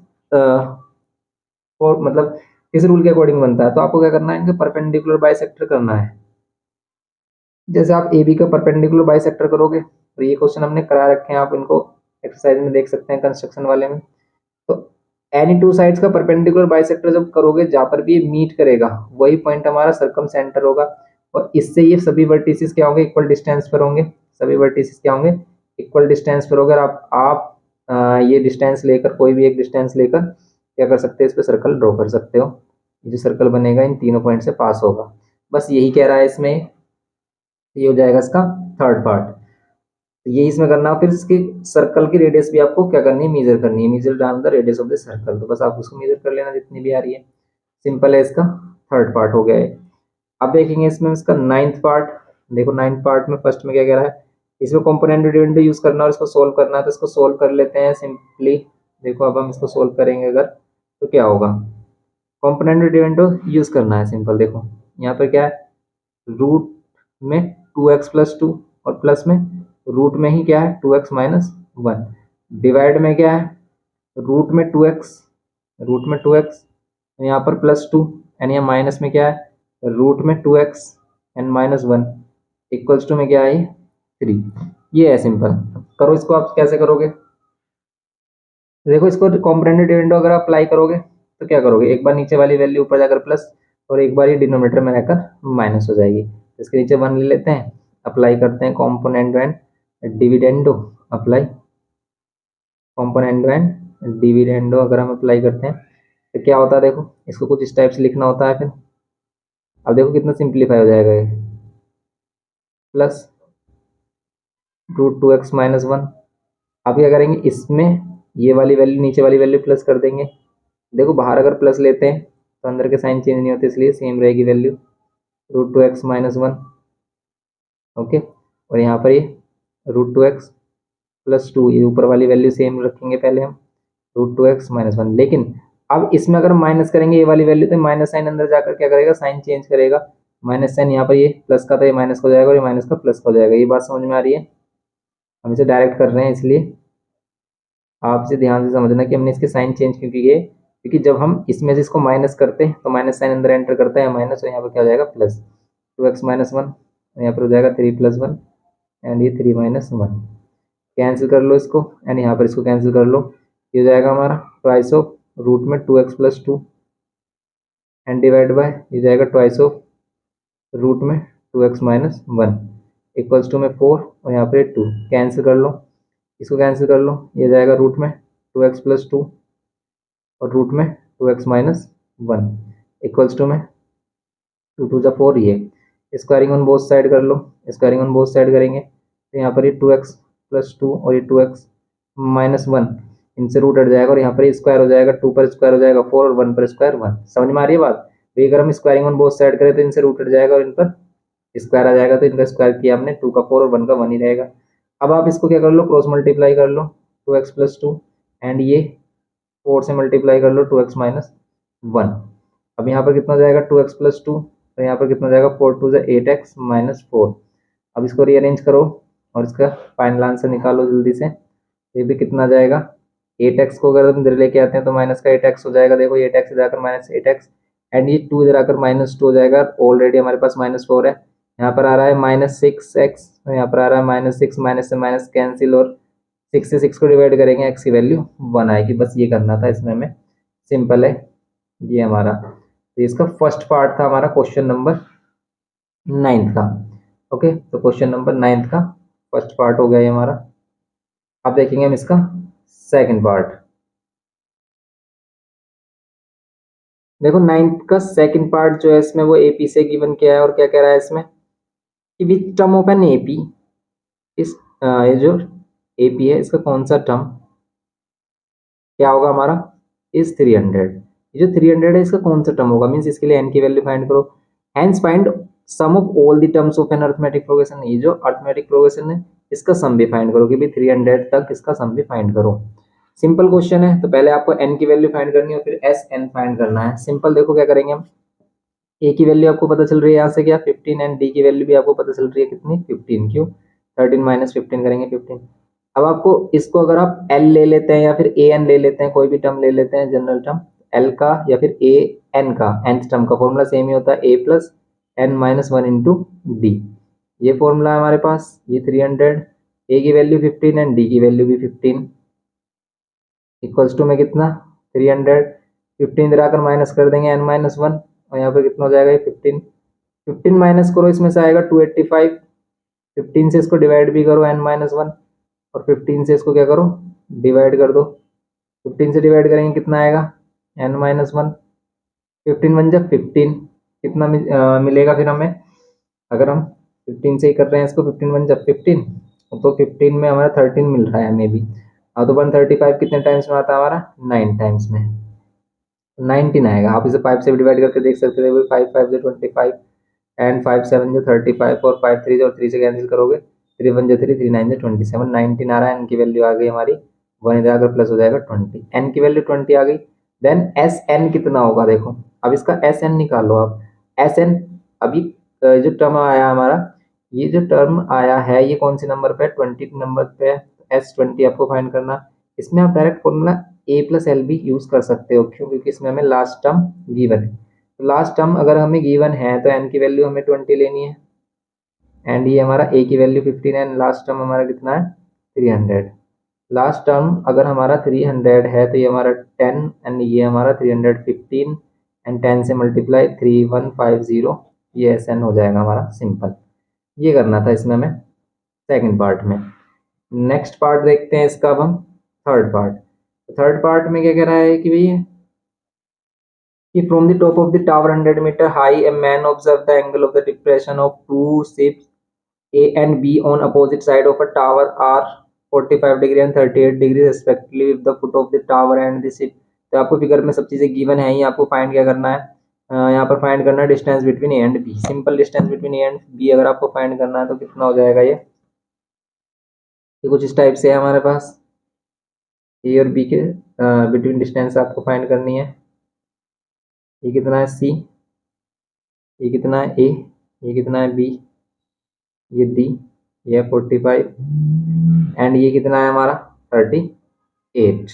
और मतलब किस रूल के अकॉर्डिंग बनता है, तो आपको क्या करना है, इनका परपेंडिकुलर बाइसेक्टर करना है। जैसे आप ए बी का परपेंडिकुलर बाइसेक्टर करोगे, और ये क्वेश्चन हमने करा रखे हैं, आप इनको एक्सरसाइज में देख सकते हैं कंस्ट्रक्शन वाले में। तो एनी टू साइड्स का परपेंडिकुलर बाइसेक्टर जब करोगे, जहां पर भी ये मीट करेगा वही पॉइंट हमारा सर्कम सेंटर होगा, और इससे ये सभी वर्टिसेस क्या होंगे इक्वल डिस्टेंस पर होंगे। सभी वर्टिसेस क्या होंगे इक्वल डिस्टेंस पर होगा। आप ये डिस्टेंस लेकर, कोई भी एक डिस्टेंस लेकर क्या कर सकते हैं, इस पर सर्कल ड्रॉ कर सकते हो। जो सर्कल बनेगा इन तीनों पॉइंट से पास होगा, बस यही कह रहा है इसमें। ये हो जाएगा इसका थर्ड पार्ट, ये इसमें करना। फिर इसके सर्कल की रेडियस भी आपको क्या करनी है, मेजर करनी है। Measure down the radius of the circle, तो बस आप उसको मेजर कर लेना जितनी भी आ रही है। सिंपल है, इसका थर्ड पार्ट हो गया है। अब देखेंगे इसमें इसका नाइन्थ पार्ट। देखो नाइन्थ पार्ट में फर्स्ट में क्या कह रहा है, इसमें कंपोनेंट डिविडेंड यूज करना और इसको सोल्व करना है, तो इसको सोल्व कर लेते हैं सिंपली। देखो अब हम इसको सोल्व करेंगे अगर, तो क्या होगा, कंपोनेंट डिविडेंड यूज करना है सिंपल। देखो यहाँ पर क्या है, रूट में 2x प्लस 2, और प्लस में रूट में ही क्या है 2x माइनस 1, डिवाइड में क्या है रूट में 2x, रूट में 2x, यहाँ पर प्लस 2, एंड यहाँ माइनस में क्या है रूट में 2x and minus 1, equals to में क्या है 3। ये है सिंपल। करो इसको, आप कैसे करोगे, देखो इसको कॉम्प्रेंडेड डिविडेंड अगर आप अप्लाई करोगे तो क्या करोगे, एक बार नीचे वाली वैल्यू ऊपर जाकर प्लस, और एक बार ये डिनोमिनेटर में रहकर माइनस हो जाएगी। इसके नीचे 1 ले लेते हैं, अप्लाई करते हैं component and dividendo, apply component and dividendo अगर हम अप्लाई करते हैं तो क्या होता है, देखो इसको कुछ इस टाइप से लिखना होता है। फिर अब देखो कितना सिंप्लीफाई हो जाएगा ये, प्लस रूट 2x माइनस 1। अब क्या करेंगे, इसमें ये वाली वैल्यू नीचे वाली वैल्यू प्लस कर देंगे। देखो बाहर अगर प्लस लेते हैं तो अंदर के साइन चेंज नहीं होते, इसलिए सेम रहेगी value root 2x minus 1, okay. और यहाँ पर ये रूट 2x प्लस 2, ये ऊपर वाली वैल्यू सेम रखेंगे पहले हम, रूट 2x माइनस 1। लेकिन अब इसमें अगर माइनस करेंगे ये वाली वैल्यू, तो माइनस साइन अंदर जाकर क्या करेगा, साइन चेंज करेगा। माइनस साइन यहाँ पर ये प्लस का था, ये माइनस का हो जाएगा, और ये माइनस का प्लस का हो जाएगा। ये बात समझ में आ रही है, हम इसे डायरेक्ट कर रहे हैं, इसलिए आप इसे ध्यान से समझना कि हमने इसके साइन चेंज क्यों किए, क्योंकि जब हम इसमें से इसको माइनस करते हैं तो माइनस साइन अंदर एंटर करता है माइनस, और यहाँ पर क्या हो जाएगा प्लस 2x माइनस 1, यहाँ पर हो जाएगा 3 प्लस 1, एंड ये 3 माइनस 1। कैंसिल कर लो इसको, एंड यहाँ पर इसको कैंसिल कर लो, ये हो जाएगा हमारा ट्वाइस ऑफ रूट में 2x plus 2 and divide by, ये जाएगा ट्वाइस ऑफ रूट में 2x माइनस 1 इक्वल्स टू में 4, और यहाँ पर 2 कैंसिल कर लो, इसको कैंसिल कर लो, ये जाएगा रूट में 2x प्लस 2 और रूट में 2x माइनस 1 इक्वल्स टू में 2 2 जा 4, ये स्क्वायरिंग ऑन बोथ साइड कर लो। स्क्वायरिंग ऑन बोथ साइड करेंगे तो यहाँ पर ये 2x प्लस 2 और ये 2x माइनस 1, इनसे रूट हट जाएगा, और यहाँ पर स्क्वायर हो जाएगा, 2 पर स्क्वायर हो जाएगा 4 और 1 पर स्क्वायर 1। समझ में आ रही है बात। तो अगर हम स्क्वायरिंग ऑन बोथ साइड करें तो इनसे रूट हट जाएगा और इन पर स्क्वायर आ जाएगा, तो इनका स्क्वायर किया हमने, 2 का 4 और 1 का 1 ही रहेगा। अब आप इसको क्या कर लो, क्रॉस मल्टीप्लाई कर लो, 2x प्लस 2 एंड ये 4 से मल्टीप्लाई कर लो 2x माइनस 1, अब यहाँ पर कितना हो जाएगा 2x+2, तो यहाँ पर कितना हो जाएगा 4×2 = 8x - 4। अब इसको रीअरेंज करो और इसका फाइनल आंसर निकालो जल्दी से। ये भी कितना जाएगा 8x को अगर हम इधर लेके आते हैं तो माइनस का 8x हो जाएगा। देखो 8x इधर आकर -8x एंड ये 2 इधर आकर -2 हो जाएगा। ऑलरेडी हमारे पास -4 है। यहाँ पर आ रहा है -6x, तो यहाँ पर आ रहा है -6, माइनस से माइनस कैंसिल और 6 से 6 को डिवाइड करेंगे, x की वैल्यू 1 आएगी। बस ये करना था इसमें हमें, सिंपल है ये हमारा। तो इसका फर्स्ट पार्ट था हमारा क्वेश्चन नंबर 9 का। ओके, तो क्वेश्चन नंबर 9 का फर्स्ट पार्ट हो गया ये हमारा। अब देखेंगे हम इसका सेकंड पार्ट। देखो 9th का सेकंड पार्ट जो है इसमें वो एपी से गिवन किया है और क्या कह रहा है इसमें कि which term of an AP, इस ये जो एपी है इसका कौन सा टर्म क्या होगा हमारा इस 300। ये जो 300 है इसका कौन सा टर्म होगा, मीन्स इसके लिए एन की वैल्यू फाइंड करो। Hence find sum of all the terms of an arithmetic progression. ये जो अरिथमेटिक प्रोग्रेशन है इसका सम भी फाइंड करो कि भाई 300 तक इसका सम भी फाइंड करो। सिंपल क्वेश्चन है, तो पहले आपको एन की वैल्यू फाइंड करनी है और फिर एस एन फाइंड करना है। सिंपल, देखो क्या करेंगे हम, ए की वैल्यू आपको पता चल रही है यहाँ से क्या 15 एंड डी की वैल्यू भी आपको पता चल रही है कितनी 15। क्यों 13 - 15 करेंगे 15। अब आपको इसको अगर आप एल ले लेते हैं या फिर ए एन ले लेते हैं, कोई भी टर्म ले लेते हैं जनरल टर्म एल का या फिर ए एन का, nth टर्म का फॉर्मूला सेम ही होता है a + n - 1 × d। ये फॉर्मूला है हमारे पास। ये 300, ए की वैल्यू 15 एंड डी की वैल्यू भी 15 इक्वल्स टू में कितना 300। 15 इधर आकर माइनस कर देंगे n - 1 और यहाँ पर कितना हो जाएगा ये 15। 15 माइनस करो, इसमें से आएगा 285। 15 से इसको डिवाइड भी करो n - 1 और 15 से इसको क्या करो डिवाइड कर दो। 15 से डिवाइड करेंगे कितना आएगा n - 1। 15 × 1 = 15 कितना मिलेगा फिर हमें, अगर हम 15 से ही कर रहे हैं इसको 15 × 1 = 15, तो 15 में हमारा 13 मिल रहा है हमें भी। अब तो 135 कितने टाइम्स में आता है हमारा 9 टाइम्स में 19 आएगा। आप इसे 5 से भी डिवाइड करके देख सकते थे। 5 × 5 = 25 एंड 5 × 7 = 35 और 5 × 3 और 3 से कैंसिल करोगे 3 × 1 = 3, 3 × 9 = 27। 19 आ रहा है, एन की वैल्यू आ गई हमारी 1 इधर आकर प्लस हो जाएगा 20, एन की वैल्यू 20 आ गई। देन एस एन कितना होगा, देखो अब इसका एस एन निकालो आप। एस एन अभी जो टर्म आया हमारा, ये जो टर्म आया है ये कौन से नंबर पे 20 नंबर पे, S20 आपको फाइंड करना। इसमें आप डायरेक्ट फॉर्मूला a + l भी यूज कर सकते हो, क्यों, क्योंकि इसमें हमें लास्ट टर्म गिवन है। तो लास्ट टर्म अगर हमें गिवन है तो n की वैल्यू हमें 20 लेनी है एंड ये हमारा a की वैल्यू 15 है एंड लास्ट टर्म हमारा कितना है 300। लास्ट टर्म अगर हमारा 300 है तो ये हमारा 10 एंड ये हमारा 315 एंड 10 से मल्टीप्लाई 3150, ये एस एन हो जाएगा हमारा। सिंपल, ये करना था इसमें हमें सेकंड पार्ट में। नेक्स्ट पार्ट देखते हैं इसका अब हम थर्ड पार्ट। थर्ड पार्ट में क्या कह रहा है कि भैया कि from the top of the tower 100-meter high a man observed the angle of the depression of two ships A and B on opposite side of a tower are 45 and 38 respectively with the foot of the tower and the ship। तो आपको figure में सब चीजें given है ही, आपको find क्या करना है, यहाँ पर फाइंड करना है distance between A and B. Simple, distance between A and B अगर आपको फाइंड करना है तो कितना हो जाएगा ये कुछ इस टाइप से है हमारे पास। ए और बी के बिटवीन डिस्टेंस आपको फाइंड करनी है। ये कितना है सी, ये कितना है ए, ये कितना है बी, ये डी, ये 45 एंड ये कितना है हमारा 38।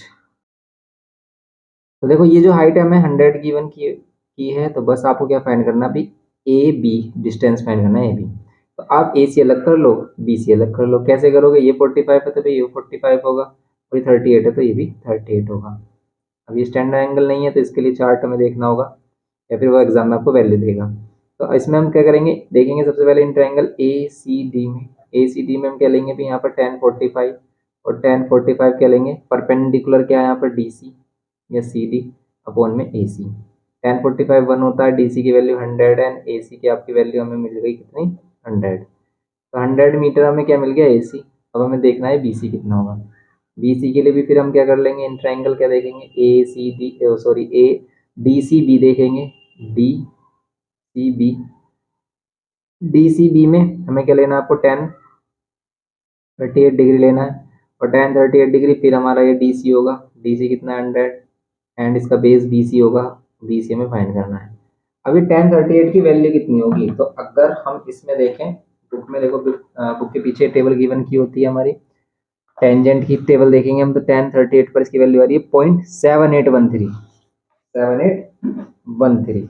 तो देखो ये जो हाइट है हमें 100 गिवन की है, तो बस आपको क्या फाइंड करना भी ए बी डिस्टेंस फाइंड करना है ए बी। तो आप ए सी अलग कर लो, बी सी अलग कर लो। कैसे करोगे, ये 45 है तो भाई ये 45 होगा और ये 38 है तो ये भी 38 होगा। अब ये स्टैंडर्ड एंगल नहीं है तो इसके लिए चार्ट हमें देखना होगा या फिर वो एग्जाम में आपको वैल्यू देगा। तो इसमें हम क्या करेंगे, देखेंगे सबसे पहले in triangle A C D में। ए सी डी में हम क्या लेंगे भी यहाँ पर 1045 और 1045 क्या लेंगे परपेंडिकुलर क्या है यहाँ पर डी सी या सी डी अपॉन में ए सी। 1045 1 होता है, डी सी की वैल्यू 100 एंड ए सी की आपकी वैल्यू हमें मिल गई कितनी 100। तो 100 मीटर हमें क्या मिल गया ए सी। अब हमें देखना है बी सी कितना होगा। बी सी के लिए भी फिर हम क्या कर लेंगे, इन ट्रायंगल क्या देखेंगे A C D sorry A D C B देखेंगे, D C B. D C B में हमें क्या लेना है आपको 10 38 डिग्री लेना है और 10 38 डिग्री फिर हमारा ये डी सी होगा। डी सी कितना 100 एंड इसका बेस बी सी होगा BC हमें फाइंड करना है। अभी tan 38 की वैल्यू कितनी होगी, तो अगर हम इसमें देखें बुक में, देखो बुक के पीछे टेबल गिवन की होती है हमारी, टेंजेंट की टेबल देखेंगे हम तो tan 38 पर इसकी वैल्यू आ रही है 0.7813, 7813।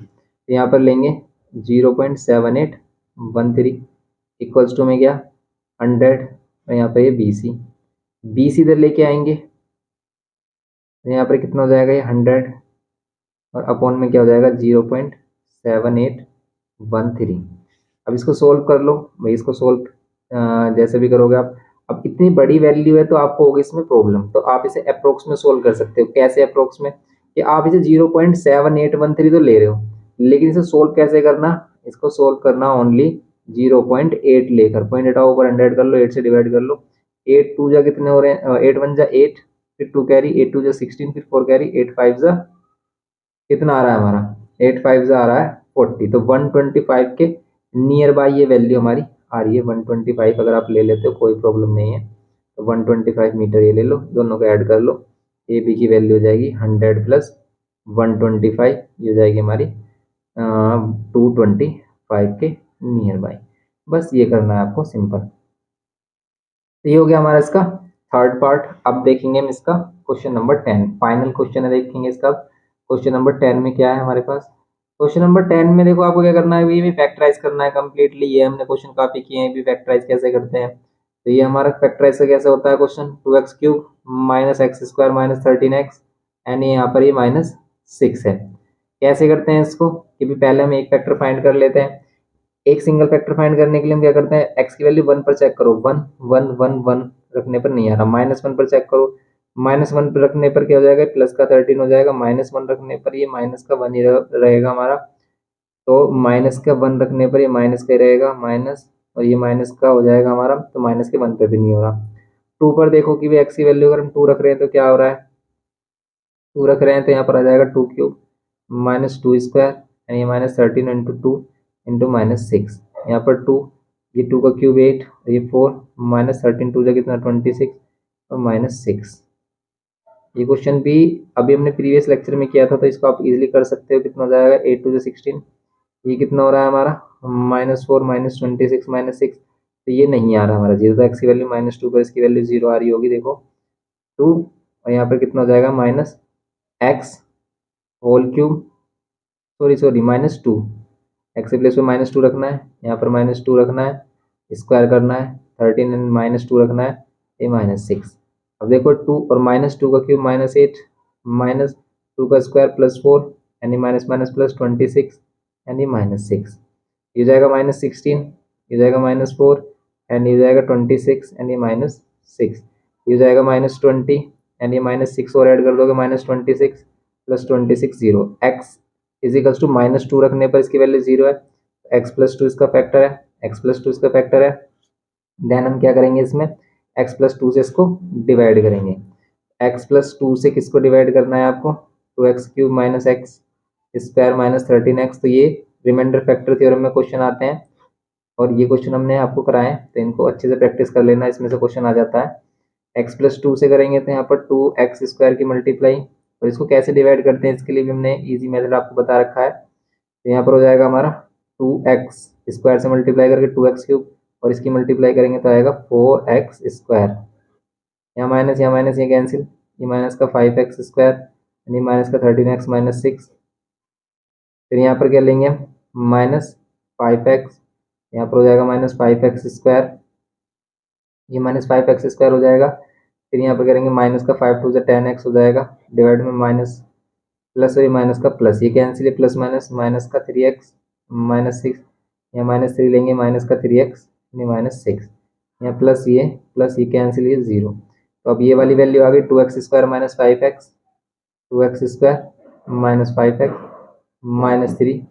यहाँ पर लेंगे 0.7813 इक्वल्स टू में क्या 100, और यहाँ पर ये BC इधर लेके आएंगे, तो यहाँ पर कितना हो जाएगा ये 100, और अपॉन में क्या हो जाएगा 0.7813। अब इसको सोल्व कर लो भाई, इसको सोल्व जैसे भी करोगे आप। अब इतनी बड़ी वैल्यू है तो आपको होगी इसमें प्रॉब्लम, तो आप इसे अप्रोक्स में सोल्व कर सकते हो। कैसे अप्रोक्स में, कि आप इसे 0.7813 तो ले रहे हो, लेकिन इसे सोल्व कैसे करना, इसको सोल्व करना ओनली 0.8 लेकर, पॉइंट हटाओ ऊपर 100 कर लो, 8 से डिवाइड कर लो। 8 टू जा कितने हो रहे हैं, 8 1 जा 8, फिर 2 कैरी, 8 2 जा 16, फिर 4 कैरी, 8 5 जा कितना आ रहा है हमारा, 8 5 जा आ रहा है 40। तो 125 के नियर बाई ये वैल्यू हमारी आ रही है। 125 अगर आप ले लेते हो कोई प्रॉब्लम नहीं है, तो 125 मीटर ये ले लो, दोनों को ऐड कर लो, ए बी की वैल्यू हो जाएगी 100 प्लस 125, ये हो जाएगी हमारी 225 के नियर बाई। बस ये करना है आपको, सिंपल। तो ये हो गया हमारा इसका थर्ड पार्ट। अब देखेंगे हम इसका क्वेश्चन नंबर 10, फाइनल क्वेश्चन है, देखेंगे इसका क्वेश्चन नंबर 10 में क्या है हमारे पास। क्वेश्चन नंबर 10 में देखो आपको क्या करना है, ये भी फैक्टराइज करना है कंप्लीटली। ये हमने क्वेश्चन कॉपी किए हैं, भी फैक्टराइज कैसे करते हैं। तो ये हमारा फैक्टराइज का कैसे होता है question, 2x cube minus x square minus 13x, and यहाँ पर ये -6 है। कैसे करते हैं इसको, कि भी पहले हम एक फैक्टर फाइंड कर लेते हैं। एक सिंगल फैक्टर फाइंड करने के लिए हम क्या करते हैं, एक्स की वैल्यू 1 पर चेक करो, 1 1 1 1 रखने पर नहीं आ रहा, -1 पर चेक करो, -1 पर रखने पर क्या हो जाएगा, प्लस का 13 हो जाएगा, -1 रखने पर ये माइनस का 1 ही रहेगा हमारा, तो माइनस का 1 रखने पर ये माइनस का ही रहेगा, माइनस, और ये माइनस का हो जाएगा हमारा, तो माइनस के 1 पे भी नहीं हो रहा। 2 पर देखो कि भी एक्स की वैल्यू अगर हम 2 रख रहे हैं तो क्या हो रहा है, 2 रख रहे हैं तो यहाँ पर आ जाएगा 2 क्यूब -2 स्क्वायर, यानी -13 इंटू 2 इंटू -6, यहाँ पर 2, ये 2 का क्यूब 8, ये 4, -13 2 कितना 26, और -6। ये क्वेश्चन भी अभी हमने प्रीवियस लेक्चर में किया था, तो इसको आप इजीली कर सकते हो। कितना हो जाएगा 8 2 16, ये कितना हो रहा है हमारा -4 -26 -6, तो ये नहीं आ रहा हमारा जीरो, तो एक्स की वैल्यू -2 पर इसकी वैल्यू 0 आ रही होगी, देखो 2, और यहाँ पर कितना हो जाएगा -x whole cube, sorry sorry -2, X के प्लेस में -2 रखना है, यहाँ पर -2 रखना है, स्क्वायर करना है, 13 एंड -2 रखना है, ये -6। अब देखो 2 और -2 का क्यूब -8, -2 का स्क्वायर +4, यानी माइनस माइनस प्लस 26, यानी -6, ये जाएगा -16, ये जाएगा -4, एंड ये जाएगा 26, एंड ये -6, ये जाएगा -20, एंड ये -6 और ऐड कर दोगे, -26 प्लस 26 0, एक्स इजिकल्स टू -2 रखने पर इसकी वैल्यू 0 है, एक्स प्लस 2 इसका फैक्टर है, एक्स प्लस 2 इसका फैक्टर है। देन हम क्या करेंगे, इसमें एक्स प्लस 2 से इसको डिवाइड करेंगे। एक्स प्लस 2 से किसको डिवाइड करना है आपको, 2x cube minus x square minus 13x, तो ये रिमाइंडर फैक्टर थ्योरम में क्वेश्चन आते हैं, और ये क्वेश्चन हमने आपको कराए, तो इनको अच्छे से प्रैक्टिस कर लेना, इसमें से क्वेश्चन आ जाता है। एक्स प्लस 2 से करेंगे तो यहाँ पर 2x स्क्वायर की मल्टीप्लाई, और इसको कैसे डिवाइड करते हैं इसके लिए भी हमने ईजी मेथड आपको बता रखा है। तो यहाँ पर हो जाएगा हमारा 2x स्क्वायर से मल्टीप्लाई करके 2x क्यूब, और इसकी मल्टीप्लाई करेंगे तो आएगा 4x स्क्वायर, यहाँ माइनस ये कैंसिल, ये माइनस का 5x स्क्वायर, यानी माइनस का 13x -6, फिर यहाँ पर क्या लेंगे हम -5x, यहाँ पर हो जाएगा -5x स्क्वायर, ये -5x स्क्वायर हो जाएगा, फिर यहाँ पर करेंगे माइनस का 5 2 10x हो जाएगा, डिवाइड में माइनस प्लस, और ये माइनस का प्लस, ये कैंसिल है, प्लस माइनस, माइनस का 3x -6, यहाँ -3 लेंगे, माइनस का 3x यानी -6, यहाँ प्लस ये कैंसिल, ये 0। तो अब ये वाली वैल्यू आ गई 2x square -5x, 2x square -5x -3।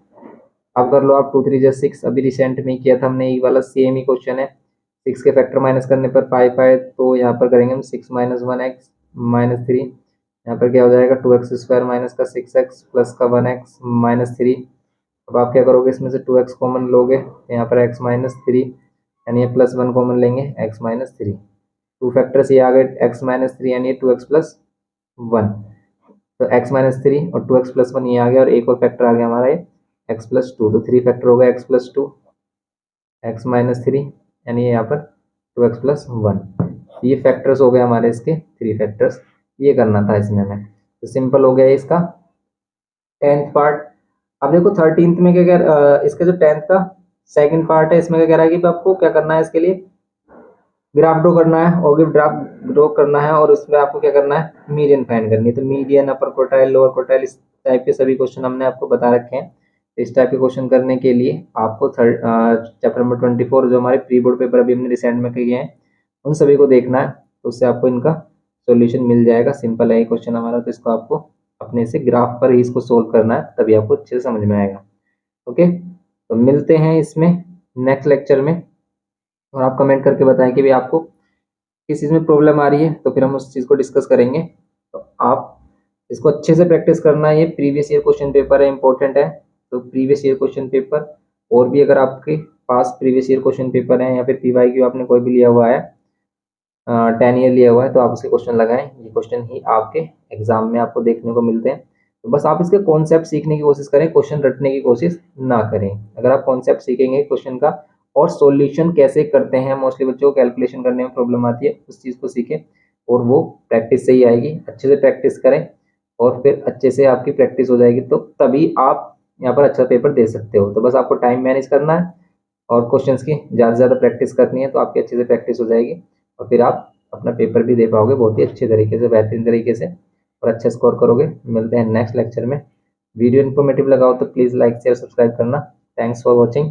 अब कर लो आप 2 3 6, अभी रिसेंट में ही किया था हमने, ये वाला सेम ही क्वेश्चन है। 6 के फैक्टर माइनस करने पर 5 आए, तो यहाँ पर करेंगे हम 6 -1x -3, यहाँ पर क्या हो जाएगा 2x स्क्वायर माइनस का 6x प्लस का 1x -3। अब आप क्या करोगे, इसमें से 2x कॉमन लोगे, तो यहाँ पर x -3, यानी ये +1 कॉमन लेंगे, x -3, टू फैक्टर से ये आ गए x -3, यानी 2x + 1। तो x माइनस थ्री और 2x प्लस वन ये आ गया और एक और फैक्टर आ गया हमारा ये x प्लस टू, तो 3 फैक्टर हो गया x plus two, x minus three, यानी यहाँ पर 2x प्लस वन। ये फैक्टर्स हो गए हमारे इसके 3 फैक्टर्स, ये करना था इसमें हमें। तो सिंपल हो गया इसका 10th पार्ट। अब देखो 13th में क्या इसका जो 10th का सेकंड पार्ट है इसमें क्या कह रहा है कि आपको क्या करना है, इसके लिए ग्राफ ड्रॉ करना है, और ग्राफ ड्रॉ करना है और उसमें आपको क्या करना है, मीडियन फाइंड करनी है। तो मीडियन, अपर क्वार्टाइल, लोअर क्वार्टाइल, इस टाइप के सभी क्वेश्चन हमने आपको बता रखे हैं। इस टाइप के क्वेश्चन करने के लिए आपको चैप्टर नंबर 24 जो हमारे प्री बोर्ड पेपर अभी हमने रिसेंट में किए हैं उन सभी को देखना है, तो उससे आपको इनका सॉल्यूशन मिल जाएगा। सिंपल है ये क्वेश्चन हमारा, तो इसको आपको अपने से ग्राफ पर ही इसको सोल्व करना है, तभी आपको अच्छे से समझ में आएगा। ओके, तो मिलते हैं इसमें नेक्स्ट लेक्चर में, और आप कमेंट करके बताएं कि भी आपको किस चीज़ में प्रॉब्लम आ रही है, तो फिर हम उस चीज़ को डिस्कस करेंगे। तो आप इसको अच्छे से प्रैक्टिस करना है, ये प्रीवियस ईयर क्वेश्चन पेपर है, इंपॉर्टेंट है। तो प्रीवियस ईयर क्वेश्चन पेपर, और भी अगर आपके पास प्रीवियस ईयर क्वेश्चन पेपर है या फिर PYQ आपने कोई भी लिया हुआ है, 10 ईयर लिया हुआ है, तो आप उसके क्वेश्चन लगाएं। ये क्वेश्चन ही आपके एग्जाम में आपको देखने को मिलते हैं। तो बस आप इसके कॉन्सेप्ट सीखने की कोशिश करें, क्वेश्चन रटने की कोशिश ना करें। अगर आप कॉन्सेप्ट सीखेंगे क्वेश्चन का और सॉल्यूशन कैसे करते हैं, मोस्टली बच्चों को कैलकुलेशन करने में प्रॉब्लम आती है, उस चीज़ को सीखें और वो प्रैक्टिस से ही आएगी। अच्छे से प्रैक्टिस करें और फिर अच्छे से आपकी प्रैक्टिस हो जाएगी, तो तभी आप यहाँ पर अच्छा पेपर दे सकते हो। तो बस आपको टाइम मैनेज करना है और क्वेश्चंस की ज़्यादा से ज़्यादा प्रैक्टिस करनी है, तो आपकी अच्छे से प्रैक्टिस हो जाएगी और फिर आप अपना पेपर भी दे पाओगे बहुत ही अच्छे तरीके से, बेहतरीन तरीके से, और अच्छा स्कोर करोगे। मिलते हैं नेक्स्ट लेक्चर में। वीडियो इन्फॉर्मेटिव लगा हो तो प्लीज़ लाइक शेयर सब्सक्राइब करना। Thanks for watching.